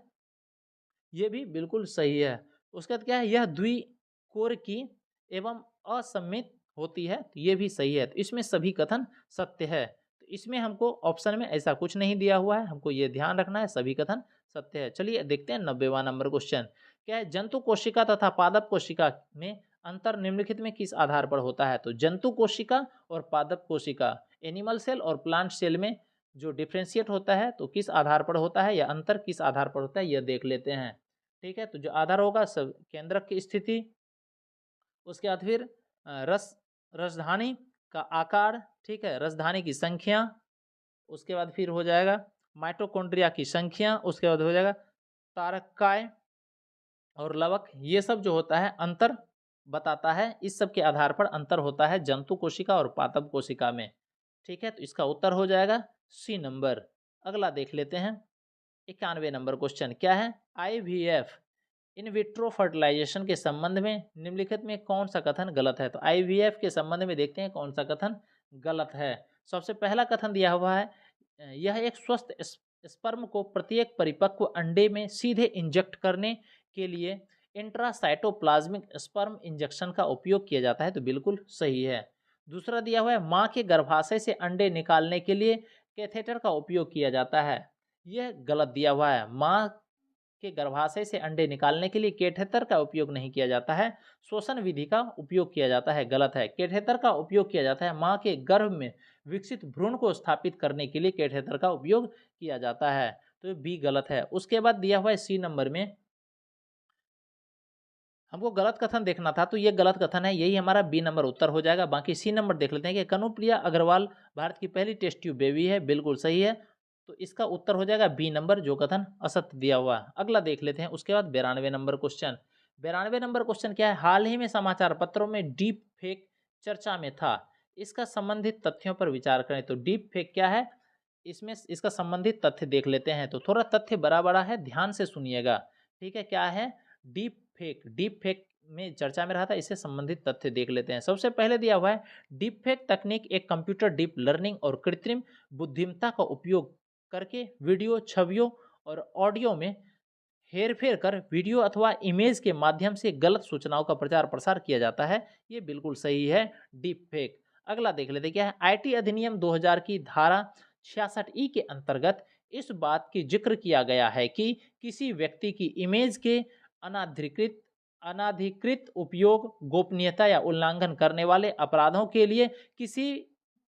ये भी बिल्कुल सही है। उसके बाद क्या है? यह द्विकोर की एवं असममित होती है। तो ये भी सही है। तो इसमें सभी कथन सत्य है। तो इसमें हमको ऑप्शन में ऐसा कुछ नहीं दिया हुआ है, हमको ये ध्यान रखना है सभी कथन सत्य है। चलिए देखते हैं 90वां नंबर क्वेश्चन क्या है? जंतु कोशिका तथा पादप कोशिका में अंतर निम्नलिखित में किस आधार पर होता है? तो जंतु कोशिका और पादप कोशिका एनिमल सेल और प्लांट सेल में जो डिफ्रेंशिएट होता है तो किस आधार पर होता है या अंतर किस आधार पर होता है यह देख लेते हैं। ठीक है, तो जो आधार होगा सब केंद्रक की स्थिति, उसके बाद फिर रसधानी का आकार, ठीक है, रसधानी की संख्या, उसके बाद फिर हो जाएगा माइटोकॉन्ड्रिया की संख्या, उसके बाद हो जाएगा तारककाय और लवक। ये सब जो होता है अंतर बताता है। इस सब के आधार पर अंतर होता है जंतु कोशिका और पादप कोशिका में। ठीक है, तो इसका उत्तर हो जाएगा सी नंबर। अगला देख लेते हैं 91 नंबर क्वेश्चन क्या है? आईवीएफ इन विट्रो फर्टिलाइजेशन के संबंध में निम्नलिखित में कौन सा कथन गलत है? तो आईवीएफ के संबंध में देखते हैं कौन सा कथन गलत है। सबसे पहला कथन दिया हुआ है, यह एक स्वस्थ स्पर्म को प्रत्येक परिपक्व अंडे में सीधे इंजेक्ट करने के लिए इंट्रासाइटोप्लाज्मिक स्पर्म इंजेक्शन का उपयोग किया जाता है। तो बिल्कुल सही है। दूसरा दिया हुआ है, मां के गर्भाशय से अंडे निकालने के लिए कैथेटर का उपयोग किया जाता है। यह गलत दिया हुआ है। मां के गर्भाशय से अंडे निकालने के लिए कैथेटर का उपयोग नहीं किया जाता है, शोषण विधि का उपयोग किया जाता है। गलत है। कैथेटर का उपयोग किया जाता है मां के गर्भ में विकसित भ्रूण को स्थापित करने के लिए कैथेटर का उपयोग किया जाता है। तो बी गलत है। उसके बाद दिया हुआ है सी नंबर में, हमको गलत कथन देखना था तो ये गलत कथन है, यही हमारा बी नंबर उत्तर हो जाएगा। बाकी सी नंबर देख लेते हैं कि कनुप्रिया अग्रवाल भारत की पहली टेस्ट ट्यूब बेबी है। बिल्कुल सही है। तो इसका उत्तर हो जाएगा बी नंबर, जो कथन असत्य दिया हुआ है। अगला देख लेते हैं उसके बाद 92 नंबर क्वेश्चन। 92 नंबर क्वेश्चन क्या है? हाल ही में समाचार पत्रों में डीप फेक चर्चा में था, इसका संबंधित तथ्यों पर विचार करें। तो डीप फेक क्या है, इसमें इसका संबंधित तथ्य देख लेते हैं। तो थोड़ा तथ्य बड़ा बड़ा है, ध्यान से सुनिएगा। ठीक है, क्या है? डीप फेक में चर्चा में रहा था, इससे संबंधित तथ्य देख लेते हैं। सबसे पहले दिया हुआ है, डीप फेक तकनीक एक कंप्यूटर डीप लर्निंग और कृत्रिम बुद्धिमत्ता का उपयोग करके वीडियो, छवियों और ऑडियो में हेरफेर कर वीडियो अथवा इमेज के माध्यम से गलत सूचनाओं का प्रचार प्रसार किया जाता है। ये बिल्कुल सही है, डीप फेक। अगला देख लेते क्या है? आईटी अधिनियम 2000 की धारा 66E के अंतर्गत इस बात की जिक्र किया गया है कि किसी व्यक्ति की इमेज के अनाधिकृत अनाधिकृत उपयोग, गोपनीयता या उल्लंघन करने वाले अपराधों के लिए किसी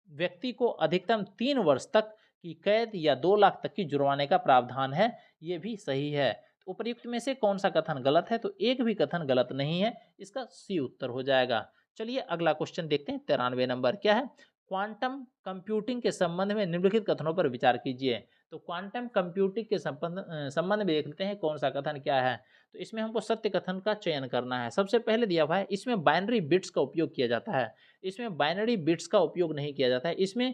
व्यक्ति को अधिकतम 3 वर्ष तक की कैद या 2 लाख तक की जुर्माने का प्रावधान है। ये भी सही है। तो उपर्युक्त में से कौन सा कथन गलत है? तो एक भी कथन गलत नहीं है, इसका सी उत्तर हो जाएगा। चलिए अगला क्वेश्चन देखते हैं 93 नंबर क्या है? क्वांटम कंप्यूटिंग के संबंध में निम्नलिखित कथनों पर विचार कीजिए। तो क्वांटम कंप्यूटिंग के संबंध में देख लेते हैं कौन सा कथन क्या है। तो इसमें हमको सत्य कथन का चयन करना है। सबसे पहले दिया हुआ है, इसमें बाइनरी बिट्स का उपयोग किया जाता है। इसमें बाइनरी बिट्स का उपयोग नहीं किया जाता है, इसमें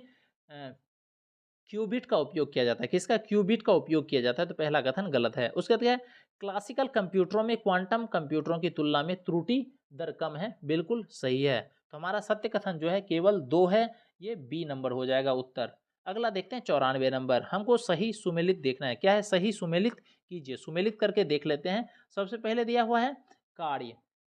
क्यूबिट का उपयोग किया जाता है। किसका? क्यूबिट का उपयोग किया जाता है। तो पहला कथन गलत है। उसके बाद क्या है? क्लासिकल कंप्यूटरों में क्वांटम कंप्यूटरों की तुलना में त्रुटि दर कम है। बिल्कुल सही है। तो हमारा सत्य कथन जो है केवल 2 है, ये बी नंबर हो जाएगा उत्तर। अगला देखते हैं 94 नंबर। हमको सही सुमेलित देखना है। क्या है? सही सुमेलित कीजिए, सुमेलित करके देख लेते हैं। सबसे पहले दिया हुआ है कार्य।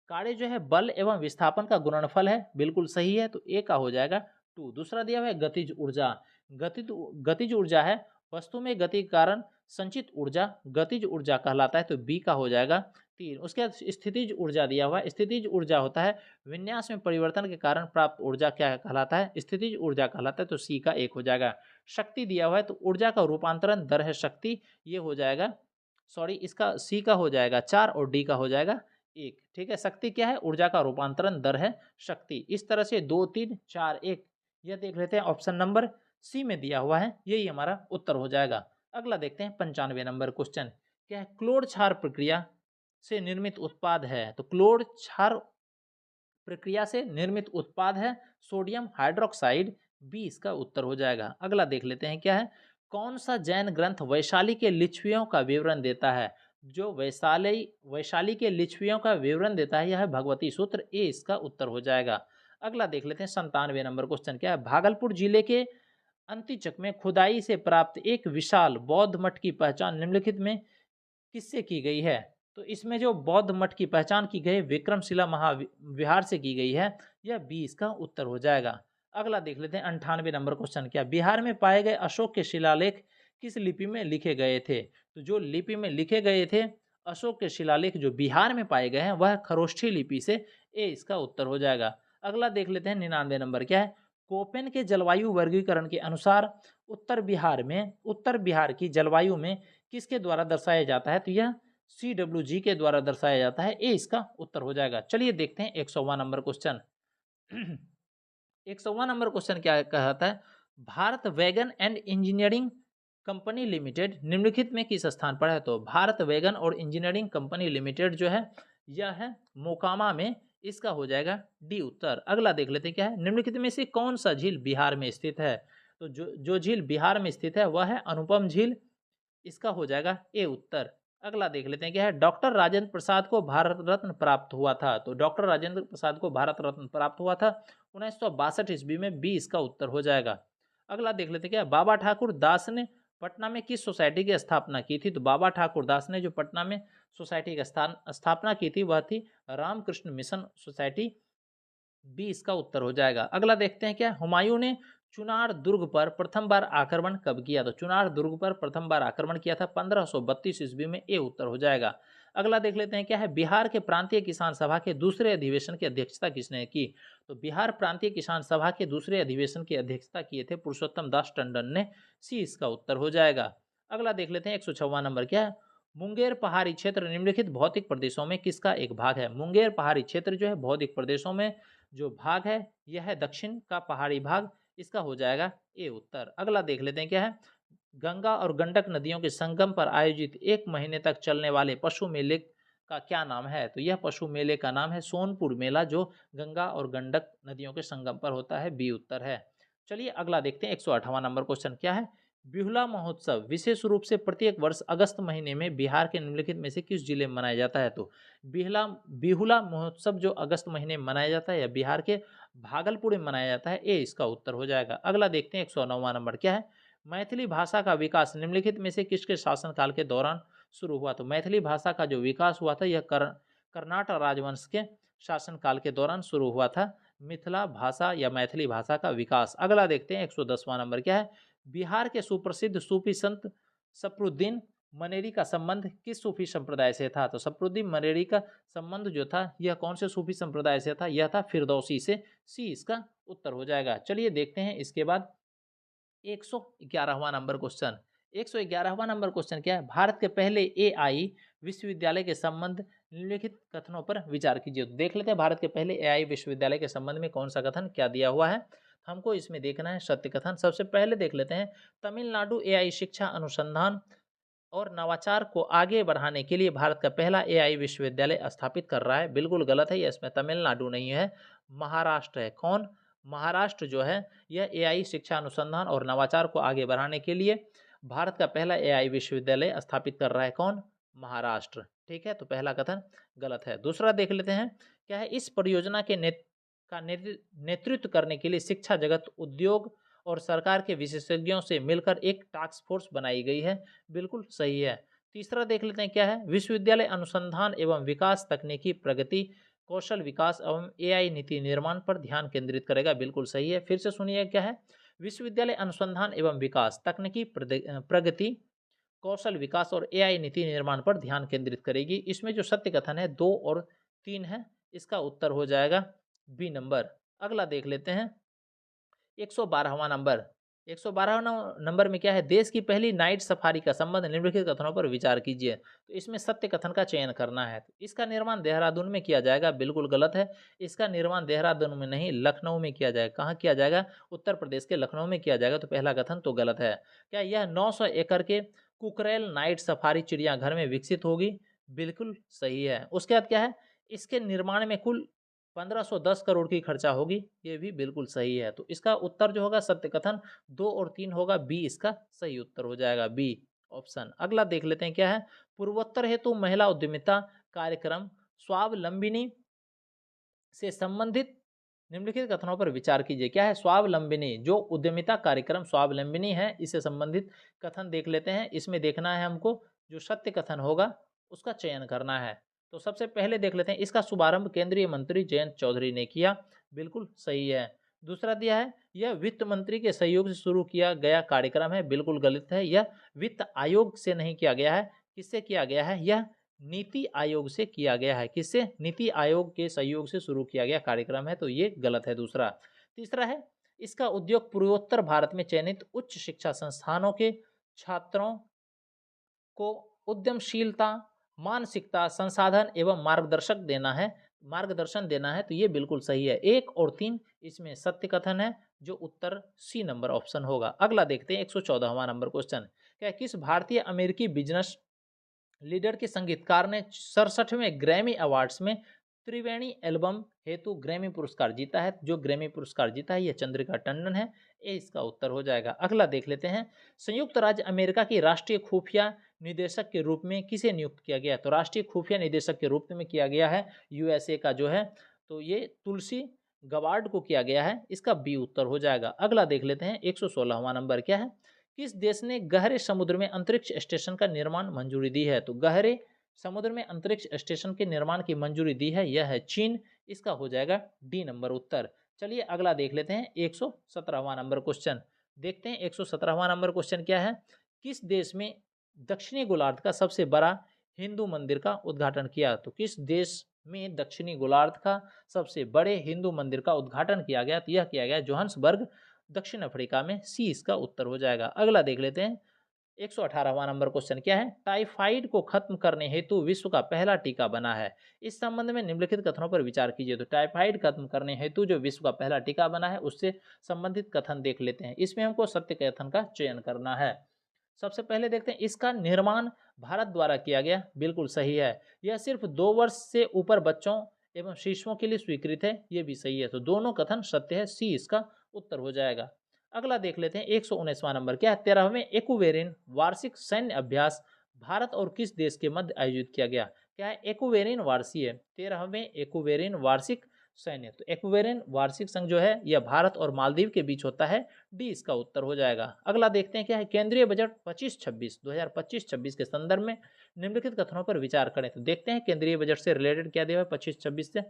कार्य जो है बल एवं विस्थापन का गुणनफल है, बिल्कुल सही है, तो ए का हो जाएगा 2। दूसरा दिया हुआ है गतिज ऊर्जा। गतिज ऊर्जा है वस्तु में गति के कारण संचित ऊर्जा गतिज ऊर्जा कहलाता है, तो बी का हो जाएगा 3। उसके बाद स्थितिज ऊर्जा दिया हुआ है। स्थितिज ऊर्जा होता है विन्यास में परिवर्तन के कारण प्राप्त ऊर्जा, क्या कहलाता है? स्थितिज ऊर्जा कहलाता है, तो सी का 1 हो जाएगा। शक्ति दिया हुआ है, तो ऊर्जा का रूपांतरण दर है शक्ति, ये हो जाएगा, सॉरी इसका सी का हो जाएगा 4 और डी का हो जाएगा 1। ठीक है, शक्ति क्या है? ऊर्जा का रूपांतरण दर है शक्ति। इस तरह से 2, 3, 4, 1 यह देख लेते हैं, ऑप्शन नंबर सी में दिया हुआ है, यही हमारा उत्तर हो जाएगा। अगला देखते हैं 95 नंबर क्वेश्चन, क्या है? क्लोर क्षार प्रक्रिया से निर्मित उत्पाद है, तो क्लोर क्षार प्रक्रिया से निर्मित उत्पाद है सोडियम हाइड्रोक्साइड, बी इसका उत्तर हो जाएगा। अगला देख लेते हैं, क्या है? कौन सा जैन ग्रंथ वैशाली के लिच्छवियों का विवरण देता है? जो वैशाली के लिच्छवियों का विवरण देता है, यह है भगवती सूत्र, ए इसका उत्तर हो जाएगा। अगला देख लेते हैं 97 नंबर क्वेश्चन, क्या है? भागलपुर जिले के अंतिचक में खुदाई से प्राप्त एक विशाल बौद्ध मठ की पहचान निम्नलिखित में किससे की गई है? तो इसमें जो बौद्ध मठ की पहचान की गई विक्रमशिला महाविहार से की गई है, यह बी इसका उत्तर हो जाएगा। अगला देख लेते हैं 98 नंबर क्वेश्चन, क्या बिहार में पाए गए अशोक के शिलालेख किस लिपि में लिखे गए थे? तो जो लिपि में लिखे गए थे अशोक के शिलालेख जो बिहार में पाए गए हैं, वह खरोष्ठी लिपि से, ए इसका उत्तर हो जाएगा। अगला देख लेते हैं 99 नंबर, क्या है? कोपेन के जलवायु वर्गीकरण के अनुसार उत्तर बिहार की जलवायु में किसके द्वारा दर्शाया जाता है? तो यह CWG के द्वारा दर्शाया जाता है, ए इसका उत्तर हो जाएगा। चलिए देखते हैं 101 नंबर क्वेश्चन। 101 नंबर क्वेश्चन क्या कहता है? Bharat wagon and engineering company limited निम्नलिखित में किस स्थान पर है? तो भारत वैगन और इंजीनियरिंग कंपनी लिमिटेड जो है, यह है मोकामा में, इसका हो जाएगा डी उत्तर। अगला देख लेते हैं, क्या है? निम्नलिखित में से कौन सा झील बिहार में स्थित है? तो जो झील बिहार में स्थित है वह है अनुपम झील, इसका हो जाएगा ए उत्तर। अगला देख लेते हैं, क्या है? डॉक्टर राजेंद्र प्रसाद को भारत रत्न प्राप्त हुआ था, तो डॉक्टर राजेंद्र प्रसाद को भारत रत्न प्राप्त हुआ था 1962 ईस्वी में, बी इसका उत्तर हो जाएगा। अगला देख लेते हैं, क्या बाबा ठाकुर दास ने पटना में किस सोसाइटी की स्थापना की थी? तो बाबा ठाकुर दास ने जो पटना में सोसाइटी की स्थापना की थी, वह थी रामकृष्ण मिशन सोसाइटी, बी इसका उत्तर हो जाएगा। अगला देखते हैं, क्या हुमायूं ने चुनार दुर्ग पर प्रथम बार आक्रमण कब किया? तो चुनार दुर्ग पर प्रथम बार आक्रमण किया था 1532 ईस्वी में, ए उत्तर हो जाएगा। अगला देख लेते हैं, क्या है? बिहार के प्रांतीय किसान सभा के दूसरे अधिवेशन की अध्यक्षता किसने की? तो बिहार प्रांतीय किसान सभा के दूसरे अधिवेशन की अध्यक्षता किए थे पुरुषोत्तम दास टंडन ने, सी इसका उत्तर हो जाएगा। अगला देख लेते हैं 156 नंबर, क्या है? मुंगेर पहाड़ी क्षेत्र निम्नलिखित भौतिक प्रदेशों में किसका एक भाग है? मुंगेर पहाड़ी क्षेत्र जो है भौतिक प्रदेशों में जो भाग है, यह है दक्षिण का पहाड़ी भाग, इसका हो जाएगा ए उत्तर। अगला देख लेते हैं, क्या है? गंगा और गंडक नदियों के संगम पर आयोजित 1 महीने तक चलने वाले पशु मेले का क्या नाम है? तो यह पशु मेले का नाम है सोनपुर मेला, जो गंगा और गंडक नदियों के संगम पर होता है, बी उत्तर है। चलिए अगला देखते हैं 158 नंबर क्वेश्चन, क्या है? बिहुला महोत्सव विशेष रूप से प्रत्येक वर्ष अगस्त महीने में बिहार के निम्नलिखित में से किस जिले में मनाया जाता है? तो बिहुला महोत्सव जो अगस्त महीने में मनाया जाता है, या बिहार के भागलपुर में मनाया जाता है, ए इसका उत्तर हो जाएगा। अगला देखते हैं 109वां नंबर, क्या है? मैथिली भाषा का विकास निम्नलिखित में से किसके शासनकाल के दौरान शुरू हुआ? तो मैथिली भाषा का जो विकास हुआ था, यह कर्नाटक राजवंश के शासनकाल के दौरान शुरू हुआ था, मिथिला भाषा या मैथिली भाषा का विकास। अगला देखते हैं 110वां नंबर, क्या है? बिहार के सुप्रसिद्ध सूफी संत सफरुद्दीन मनेरी का संबंध किस सूफी संप्रदाय से था? तो सफरुद्दीन मनेरी का संबंध जो था, यह कौन से सूफी संप्रदाय से था? यह था फिरदौसी से, सी इसका उत्तर हो जाएगा। चलिए देखते हैं इसके बाद 111वां नंबर क्वेश्चन। 111वां नंबर क्वेश्चन, क्या है? भारत के पहले एआई विश्वविद्यालय के संबंध निम्नलिखित कथनों पर विचार कीजिए। तो देख लेते हैं भारत के पहले एआई विश्वविद्यालय के संबंध में कौन सा कथन क्या दिया हुआ है, हमको इसमें देखना है सत्य कथन। सबसे पहले देख लेते हैं, तमिलनाडु एआई शिक्षा अनुसंधान और नवाचार को आगे बढ़ाने के लिए भारत का पहला एआई विश्वविद्यालय स्थापित कर रहा है, बिल्कुल गलत है, इसमें तमिलनाडु नहीं है, महाराष्ट्र है। कौन? महाराष्ट्र जो है, यह एआई शिक्षा अनुसंधान और नवाचार को आगे बढ़ाने के लिए भारत का पहला एआई विश्वविद्यालय स्थापित कर रहा है। कौन? महाराष्ट्र। ठीक है, तो पहला कथन गलत है। दूसरा देख लेते हैं, क्या है? इस परियोजना के नेतृत्व करने के लिए शिक्षा जगत, उद्योग और सरकार के विशेषज्ञों से मिलकर एक टास्क फोर्स बनाई गई है, बिल्कुल सही है। तीसरा देख लेते हैं, क्या है? विश्वविद्यालय अनुसंधान एवं विकास तकनीकी प्रगति कौशल विकास एवं एआई नीति निर्माण पर ध्यान केंद्रित करेगा, बिल्कुल सही है। फिर से सुनिए क्या है, विश्वविद्यालय अनुसंधान एवं विकास, तकनीकी प्रगति, कौशल विकास और एआई नीति निर्माण पर ध्यान केंद्रित करेगी। इसमें जो सत्य कथन है 2 और 3 है, इसका उत्तर हो जाएगा बी नंबर। अगला देख लेते हैं 112वां नंबर। 112वां नंबर में क्या है, देश की पहली नाइट सफारी का संबंध निम्नलिखित कथनों पर विचार कीजिए। तो इसमें सत्य कथन का चयन करना है। तो इसका निर्माण देहरादून में किया जाएगा, बिल्कुल गलत है। इसका निर्माण देहरादून में नहीं, लखनऊ में किया जाएगा। कहाँ किया जाएगा, उत्तर प्रदेश के लखनऊ में किया जाएगा। तो पहला कथन तो गलत है। क्या यह 900 एकड़ के कुकरेल नाइट सफारी चिड़ियाघर में विकसित होगी, बिल्कुल सही है। उसके बाद क्या है, इसके निर्माण में कुल 1510 करोड़ की खर्चा होगी, ये भी बिल्कुल सही है। तो इसका उत्तर जो होगा सत्य कथन 2 और 3 होगा, बी इसका सही उत्तर हो जाएगा, बी ऑप्शन। अगला देख लेते हैं क्या है, पूर्वोत्तर हेतु महिला उद्यमिता कार्यक्रम स्वावलंबिनी से संबंधित निम्नलिखित कथनों पर विचार कीजिए। क्या है, स्वावलंबिनी, जो उद्यमिता कार्यक्रम स्वावलंबिनी है, इससे संबंधित कथन देख लेते हैं। इसमें देखना है हमको जो सत्य कथन होगा उसका चयन करना है। तो सबसे पहले देख लेते हैं, इसका शुभारंभ केंद्रीय मंत्री जयंत चौधरी ने किया, बिल्कुल सही है। दूसरा दिया है, यह वित्त मंत्री के सहयोग से शुरू किया गया कार्यक्रम है, बिल्कुल गलत है। यह वित्त आयोग से नहीं किया गया है, किससे किया गया है, यह नीति आयोग से किया गया है। किससे, नीति आयोग के सहयोग से शुरू किया गया कार्यक्रम है, तो ये गलत है दूसरा। तीसरा है, इसका उद्योग पूर्वोत्तर भारत में चयनित उच्च शिक्षा संस्थानों के छात्रों को उद्यमशीलता, मानसिकता, संसाधन एवं मार्गदर्शन देना है। तो ये बिल्कुल सही है। 1 और 3 इसमें सत्य कथन है, जो उत्तर सी नंबर ऑप्शन होगा। अगला देखते हैं 114वां नंबर क्वेश्चन। क्या किस भारतीय अमेरिकी बिजनेस लीडर के संगीतकार ने 67वें ग्रैमी अवार्ड्स में त्रिवेणी एल्बम हेतु ग्रैमी पुरस्कार जीता है। जो ग्रैमी पुरस्कार जीता है यह चंद्रिका टंडन है, ये इसका उत्तर हो जाएगा। अगला देख लेते हैं, संयुक्त राज्य अमेरिका की राष्ट्रीय खुफिया निदेशक के रूप में किसे नियुक्त किया गया। तो राष्ट्रीय खुफिया निदेशक के रूप में किया गया है यूएसए का जो है, तो ये तुलसी गवार्ड को किया गया है, इसका बी उत्तर हो जाएगा। अगला देख लेते हैं 116वां नंबर। क्या है, किस देश ने गहरे समुद्र में अंतरिक्ष स्टेशन का निर्माण मंजूरी दी है। तो गहरे समुद्र में अंतरिक्ष स्टेशन के निर्माण की मंजूरी दी है, यह है चीन, इसका हो जाएगा डी नंबर उत्तर। चलिए अगला देख लेते हैं 117वां नंबर क्वेश्चन। देखते हैं 117वां नंबर क्वेश्चन क्या है, किस देश में दक्षिणी गोलार्ध का सबसे बड़ा हिंदू मंदिर का उद्घाटन किया। तो किस देश में दक्षिणी गोलार्ध का सबसे बड़े हिंदू मंदिर का उद्घाटन किया गया, तो यह किया गया जोहान्सबर्ग, दक्षिण अफ्रीका में, सी इसका उत्तर हो जाएगा। अगला देख लेते हैं 118वां नंबर क्वेश्चन। क्या है, टाइफाइड को खत्म करने हेतु विश्व का पहला टीका बना है। इस संबंध में निम्नलिखित कथनों पर विचार कीजिए। तो टाइफाइड खत्म करने हेतु जो विश्व का पहला टीका बना है, उससे संबंधित कथन देख लेते हैं। इसमें हमको सत्य कथन का चयन करना है। सबसे पहले देखते हैं, इसका निर्माण भारत द्वारा किया गया, बिल्कुल सही है। यह सिर्फ 2 वर्ष से ऊपर बच्चों एवं शिशुओं के लिए स्वीकृत है, ये भी सही है। तो दोनों कथन सत्य है, सी इसका उत्तर हो जाएगा। अगला देख लेते हैं 119वां नंबर। क्या है, 13वें एक्वेरिन वार्षिक सैन्य अभ्यास भारत और किस देश के मध्य आयोजित किया गया। क्या है, एक्वेरिन वार्षिक 13वें एक्वेरिन वार्षिक सैन्य, तो एक्वेरिन वार्षिक संघ जो है यह भारत और मालदीव के बीच होता है, डी इसका उत्तर हो जाएगा। अगला देखते हैं क्या है, केंद्रीय बजट 2025 के संदर्भ में निम्नलिखित कथनों पर विचार करें। तो देखते हैं केंद्रीय बजट से रिलेटेड क्या दिया है 25-26 से।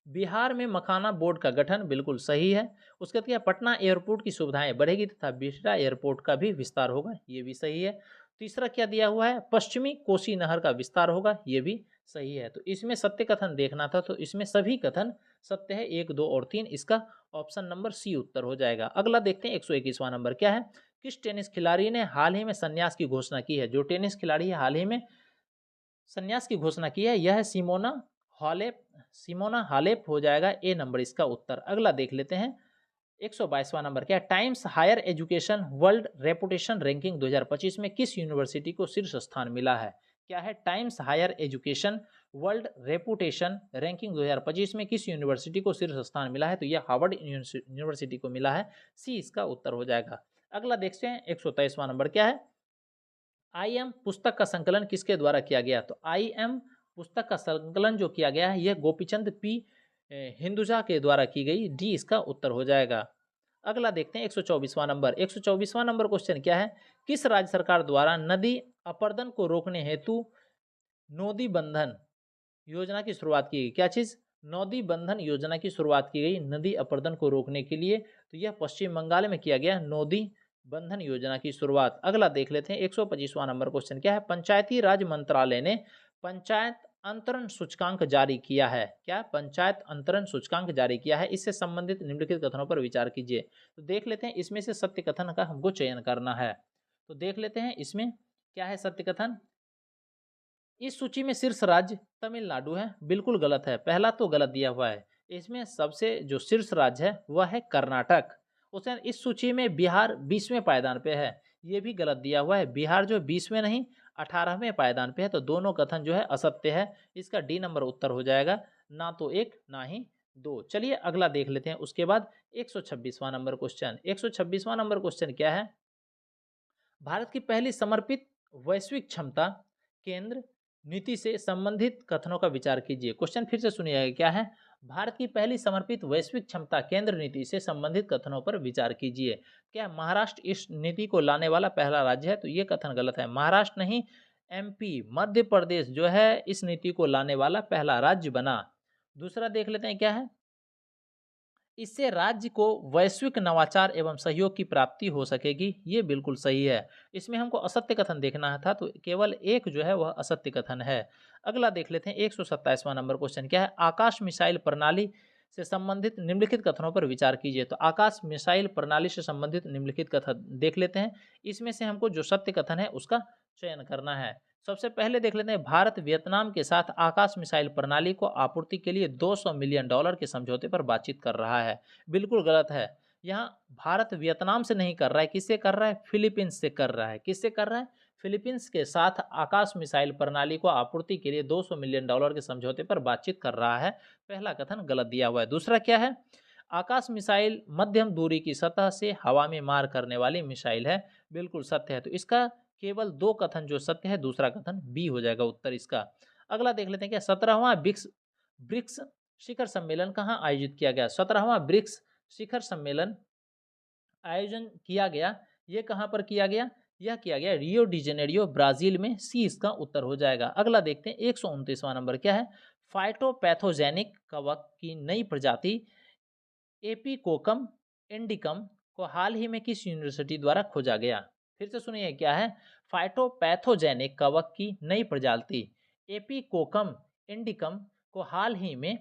बिहार में मखाना बोर्ड का गठन, बिल्कुल सही है। उसके बाद क्या, पटना एयरपोर्ट की सुविधाएं बढ़ेगी तथा बिहटा एयरपोर्ट का भी विस्तार होगा, ये भी सही है। तीसरा क्या दिया हुआ है, पश्चिमी कोसी नहर का विस्तार होगा, ये भी सही है। तो इसमें सत्य कथन देखना था, तो इसमें सभी कथन सत्य है, 1, 2 और 3, इसका ऑप्शन नंबर सी उत्तर हो जाएगा। अगला देखते हैं 121वां नंबर। क्या है, किस टेनिस खिलाड़ी ने हाल ही में संन्यास की घोषणा की है। जो टेनिस खिलाड़ी हाल ही में संन्यास की घोषणा की है, यह है सिमोना हालेप हो जाएगा, ए नंबर इसका उत्तर। अगला देख लेते हैं 122वां नंबर। क्या, times higher education world reputation ranking 2025 में किस यूनिवर्सिटी को शीर्ष स्थान मिला है। क्या है, times higher education world reputation ranking 2025 में किस यूनिवर्सिटी को शीर्ष स्थान मिला है। तो यह हार्वर्ड यूनिवर्सिटी को मिला है, सी इसका उत्तर हो जाएगा। अगला देखते हैं 123वां नंबर। क्या है, आई एम पुस्तक का संकलन किसके द्वारा किया गया। तो आई एम पुस्तक का संकलन जो किया गया है, यह गोपीचंद पी हिंदुजा के द्वारा की गई, डी इसका उत्तर हो जाएगा। अगला देखते हैं 124वां नंबर। 124वां नंबर क्वेश्चन क्या है, किस राज्य सरकार द्वारा नदी अपरदन को रोकने हेतु नोदी बंधन योजना की शुरुआत की गई? क्या चीज़? नदी बंधन योजना की शुरुआत की गई नदी अपरदन को रोकने के लिए। तो यह पश्चिम बंगाल में किया गया नदी बंधन योजना की शुरुआत। अगला देख लेते हैं 125वां नंबर क्वेश्चन क्या है? पंचायती राज मंत्रालय ने पंचायत अंतरण सूचकांक जारी किया है। क्या? पंचायत अंतरण सूचकांक जारी किया है। इससे संबंधित निम्नलिखित कथनों पर विचार कीजिए। तो देख लेते हैं इसमें से सत्य कथन का हमको चयन करना है। तो देख लेते हैं इसमें क्या है सत्य कथन। इस सूची में शीर्ष राज्य तमिलनाडु है, बिल्कुल गलत है। पहला तो गलत दिया हुआ है। इसमें सबसे जो शीर्ष राज्य है वह है कर्नाटक। उसने इस सूची में बिहार 20वें पायदान पे है, ये भी गलत दिया हुआ है। बिहार जो 20वें नहीं 18वें पायदान पे है, तो दोनों कथन जो है असत्य है। इसका डी नंबर उत्तर हो जाएगा, ना तो एक ना ही दो। चलिए अगला देख लेते हैं। उसके बाद 126वां नंबर क्वेश्चन। 126वां नंबर क्वेश्चन क्या है? भारत की पहली समर्पित वैश्विक क्षमता केंद्र नीति से संबंधित कथनों का विचार कीजिए। क्वेश्चन फिर से सुनिएगा, क्या है? भारत की पहली समर्पित वैश्विक क्षमता केंद्र नीति से संबंधित कथनों पर विचार कीजिए। क्या महाराष्ट्र इस नीति को लाने वाला पहला राज्य है? तो ये कथन गलत है। महाराष्ट्र नहीं, एमपी मध्य प्रदेश जो है इस नीति को लाने वाला पहला राज्य बना। दूसरा देख लेते हैं क्या है? इससे राज्य को वैश्विक नवाचार एवं सहयोग की प्राप्ति हो सकेगी। ये बिल्कुल सही है। इसमें हमको असत्य कथन देखना था, तो केवल एक जो है वह असत्य कथन है। अगला देख लेते हैं 127वां नंबर क्वेश्चन क्या है? आकाश मिसाइल प्रणाली से संबंधित निम्नलिखित कथनों पर विचार कीजिए। तो आकाश मिसाइल प्रणाली से संबंधित निम्नलिखित कथन देख लेते हैं। इसमें से हमको जो सत्य कथन है उसका चयन करना है। सबसे पहले देख लेते हैं, भारत वियतनाम के साथ आकाश मिसाइल प्रणाली को आपूर्ति के लिए $200 मिलियन के समझौते पर बातचीत कर रहा है। बिल्कुल गलत है। यहाँ भारत वियतनाम से नहीं कर रहा है, किससे कर रहा है? फिलीपींस से कर रहा है। किससे कर रहा है? फिलीपींस के साथ आकाश मिसाइल प्रणाली को आपूर्ति के लिए $200 मिलियन के समझौते पर बातचीत कर रहा है। पहला कथन गलत दिया हुआ है। दूसरा क्या है? आकाश मिसाइल मध्यम दूरी की सतह से हवा में मार करने वाली मिसाइल है। बिल्कुल सत्य है। तो इसका केवल दो कथन जो सत्य है, दूसरा कथन बी हो जाएगा उत्तर इसका। अगला देख लेते हैं क्या? 17वां ब्रिक्स शिखर सम्मेलन कहाँ आयोजित किया गया? 17वां ब्रिक्स शिखर सम्मेलन आयोजन किया गया, ये कहाँ पर किया गया? यह किया गया रियो डी जेनेरियो ब्राजील में। सी इसका उत्तर हो जाएगा। अगला देखते हैं 129वां नंबर क्या है? फाइटोपैथोजेनिक कवक की नई प्रजाति एपिकोकम इंडिकम को हाल ही में किस यूनिवर्सिटी द्वारा खोजा गया? फिर से सुनिए, क्या है? फाइटोपैथोजेनिक कवक की नई प्रजाति एपिकोकम इंडिकम को हाल ही में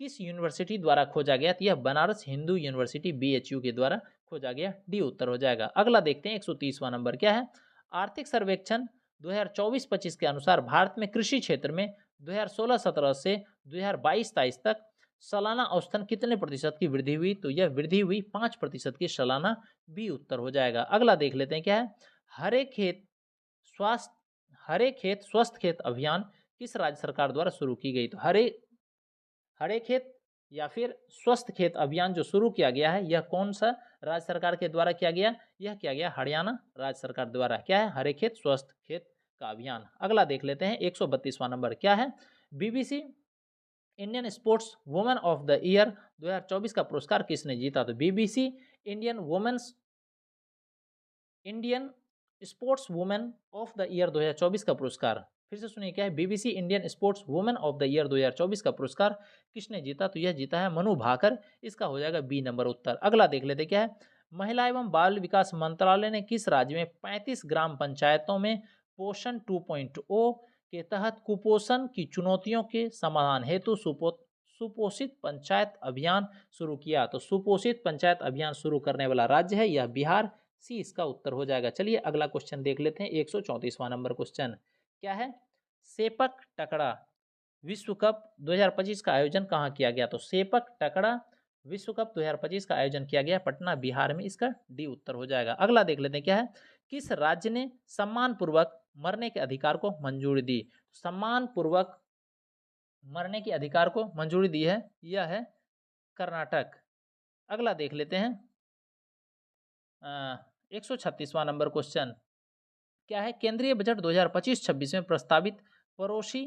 किस यूनिवर्सिटी द्वारा खोजा गया? तो यह बनारस हिंदू यूनिवर्सिटी BHU के द्वारा खोजा गया। डी उत्तर हो जाएगा। अगला देखते हैं 130वां नंबर क्या है? आर्थिक सर्वेक्षण 2024-25 के अनुसार भारत में कृषि क्षेत्र में 2016-17 से 2022-23 तक सालाना औसतन कितने प्रतिशत की वृद्धि हुई? तो यह वृद्धि हुई 5% की सालाना। बी उत्तर हो जाएगा। अगला देख लेते हैं क्या है? हरे खेत हरे खेत स्वस्थ खेत अभियान किस राज्य सरकार द्वारा शुरू की गई? तो हरे खेत या फिर स्वस्थ खेत अभियान जो शुरू किया गया है, यह कौन सा राज्य सरकार के द्वारा किया गया? यह किया गया हरियाणा राज्य सरकार द्वारा। क्या है? हरे खेत स्वस्थ खेत का अभियान। अगला देख लेते हैं 132वां नंबर क्या है? BBC Indian sports women of the year 2024 का पुरस्कार किसने जीता? तो BBC Indian sports women of the year 2024 का पुरस्कार। फिर से सुनिए, क्या है? BBC Indian sports women of the year 2024 का पुरस्कार किसने जीता? तो यह जीता है मनु भाकर। इसका हो जाएगा बी नंबर उत्तर। अगला देख लेते क्या है? महिला एवं बाल विकास मंत्रालय ने किस राज्य में 35 ग्राम पंचायतों में पोषण 2.0 के तहत कुपोषण की चुनौतियों के समाधान हेतु सुपोषित पंचायत अभियान शुरू किया? तो सुपोषित पंचायत अभियान शुरू करने वाला राज्य है यह बिहार। सी इसका उत्तर हो जाएगा। चलिए अगला क्वेश्चन देख लेते हैं 134वां नंबर क्वेश्चन क्या है? सेपक टकरा विश्व कप 2025 का आयोजन कहाँ किया गया? तो सेपक टकरा विश्व कप 2025 का आयोजन किया गया पटना बिहार में। इसका डी उत्तर हो जाएगा। अगला देख लेते हैं क्या है? किस राज्य ने सम्मान पूर्वक मरने के अधिकार को मंजूरी दी? सम्मान पूर्वक मरने के अधिकार को मंजूरी दी है, यह है कर्नाटक। अगला देख लेते हैं 136वां नंबर क्वेश्चन क्या है? केंद्रीय बजट 2025-26 में प्रस्तावित पड़ोसी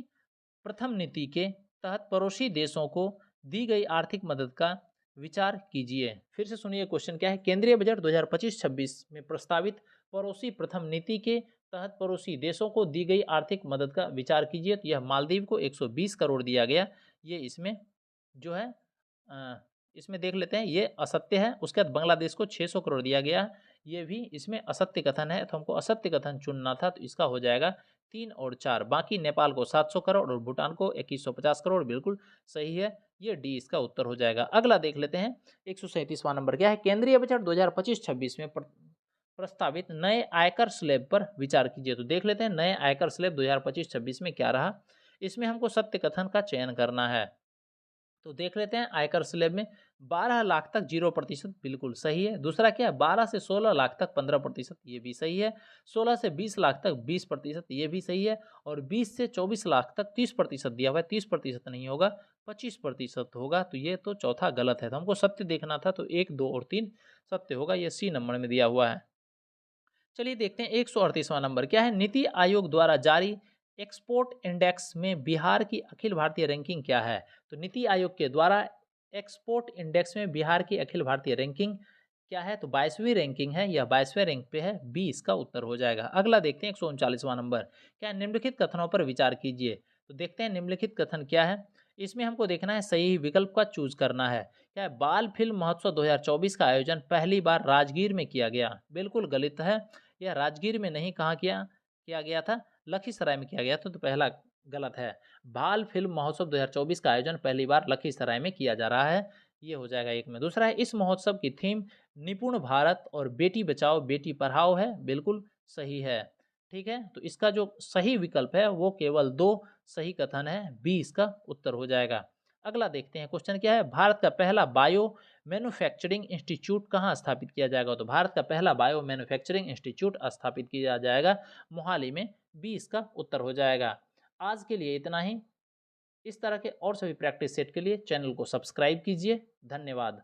प्रथम नीति के तहत पड़ोसी देशों को दी गई आर्थिक मदद का विचार कीजिए। फिर से सुनिए क्वेश्चन क्या है। केंद्रीय बजट 2025-26 में प्रस्तावित पड़ोसी प्रथम नीति के तहत पड़ोसी देशों को दी गई आर्थिक मदद का विचार कीजिए। तो यह मालदीव को 120 करोड़ दिया गया। ये इसमें जो है इसमें देख लेते हैं, ये असत्य है। उसके बाद बांग्लादेश को 600 करोड़ दिया गया, ये भी इसमें असत्य कथन है। तो हमको असत्य कथन चुनना था, तो इसका हो जाएगा 3 और 4। बाकी नेपाल को 700 करोड़ और भूटान को 2150 करोड़, बिल्कुल सही है। ये डी इसका उत्तर हो जाएगा। अगला देख लेते हैं 137वां नंबर क्या है। केंद्रीय बजट 2025-26 में प्रस्तावित नए आयकर स्लैब पर विचार कीजिए। तो देख लेते हैं नए आयकर स्लैब 2025-26 में क्या रहा। इसमें हमको सत्य कथन का चयन करना है। तो देख लेते हैं आयकर स्लैब में 12 लाख तक 0%, बिल्कुल सही है। दूसरा क्या है, 12 से 16 लाख तक 15%, ये भी सही है। 16 से 20 लाख तक 20%, ये भी सही है। और 20 से 24 लाख तक 30% दिया हुआ है। 30% नहीं होगा, 25% होगा। तो ये तो चौथा गलत है। तो हमको सत्य देखना था, तो 1, 2 और 3 सत्य होगा। ये सी नंबर में दिया हुआ है। चलिए देखते हैं 138वां नंबर क्या है। नीति आयोग द्वारा जारी एक्सपोर्ट इंडेक्स में बिहार की अखिल भारतीय रैंकिंग क्या है। तो नीति आयोग के द्वारा एक्सपोर्ट इंडेक्स में बिहार की अखिल भारतीय रैंकिंग क्या है। तो 22वीं रैंकिंग है, यह 22वें रैंक पे है। बी इसका उत्तर हो जाएगा। अगला देखते हैं 139वां नंबर क्या है। निम्नलिखित कथनों पर विचार कीजिए। तो देखते हैं निम्नलिखित कथन क्या है। इसमें हमको देखना है, सही विकल्प का चूज करना है। क्या है, बाल फिल्म महोत्सव 2024 का आयोजन पहली बार राजगीर में किया गया, बिल्कुल गलत है। यह राजगीर में नहीं, कहाँ किया गया था, लखीसराय में किया गया था। तो पहला गलत है। बाल फिल्म महोत्सव 2024 का आयोजन पहली बार लखीसराय में किया जा रहा है, ये हो जाएगा 1 में। दूसरा है, इस महोत्सव की थीम निपुण भारत और बेटी बचाओ बेटी पढ़ाओ है, बिल्कुल सही है। ठीक है, तो इसका जो सही विकल्प है वो केवल 2 सही कथन है, बी इसका उत्तर हो जाएगा। अगला देखते हैं क्वेश्चन क्या है। भारत का पहला बायो मैन्युफैक्चरिंग इंस्टीट्यूट कहाँ स्थापित किया जाएगा। तो भारत का पहला बायो मैन्युफैक्चरिंग इंस्टीट्यूट स्थापित किया जाएगा मोहाली में, बी इसका उत्तर हो जाएगा। आज के लिए इतना ही। इस तरह के और सभी प्रैक्टिस सेट के लिए चैनल को सब्सक्राइब कीजिए। धन्यवाद।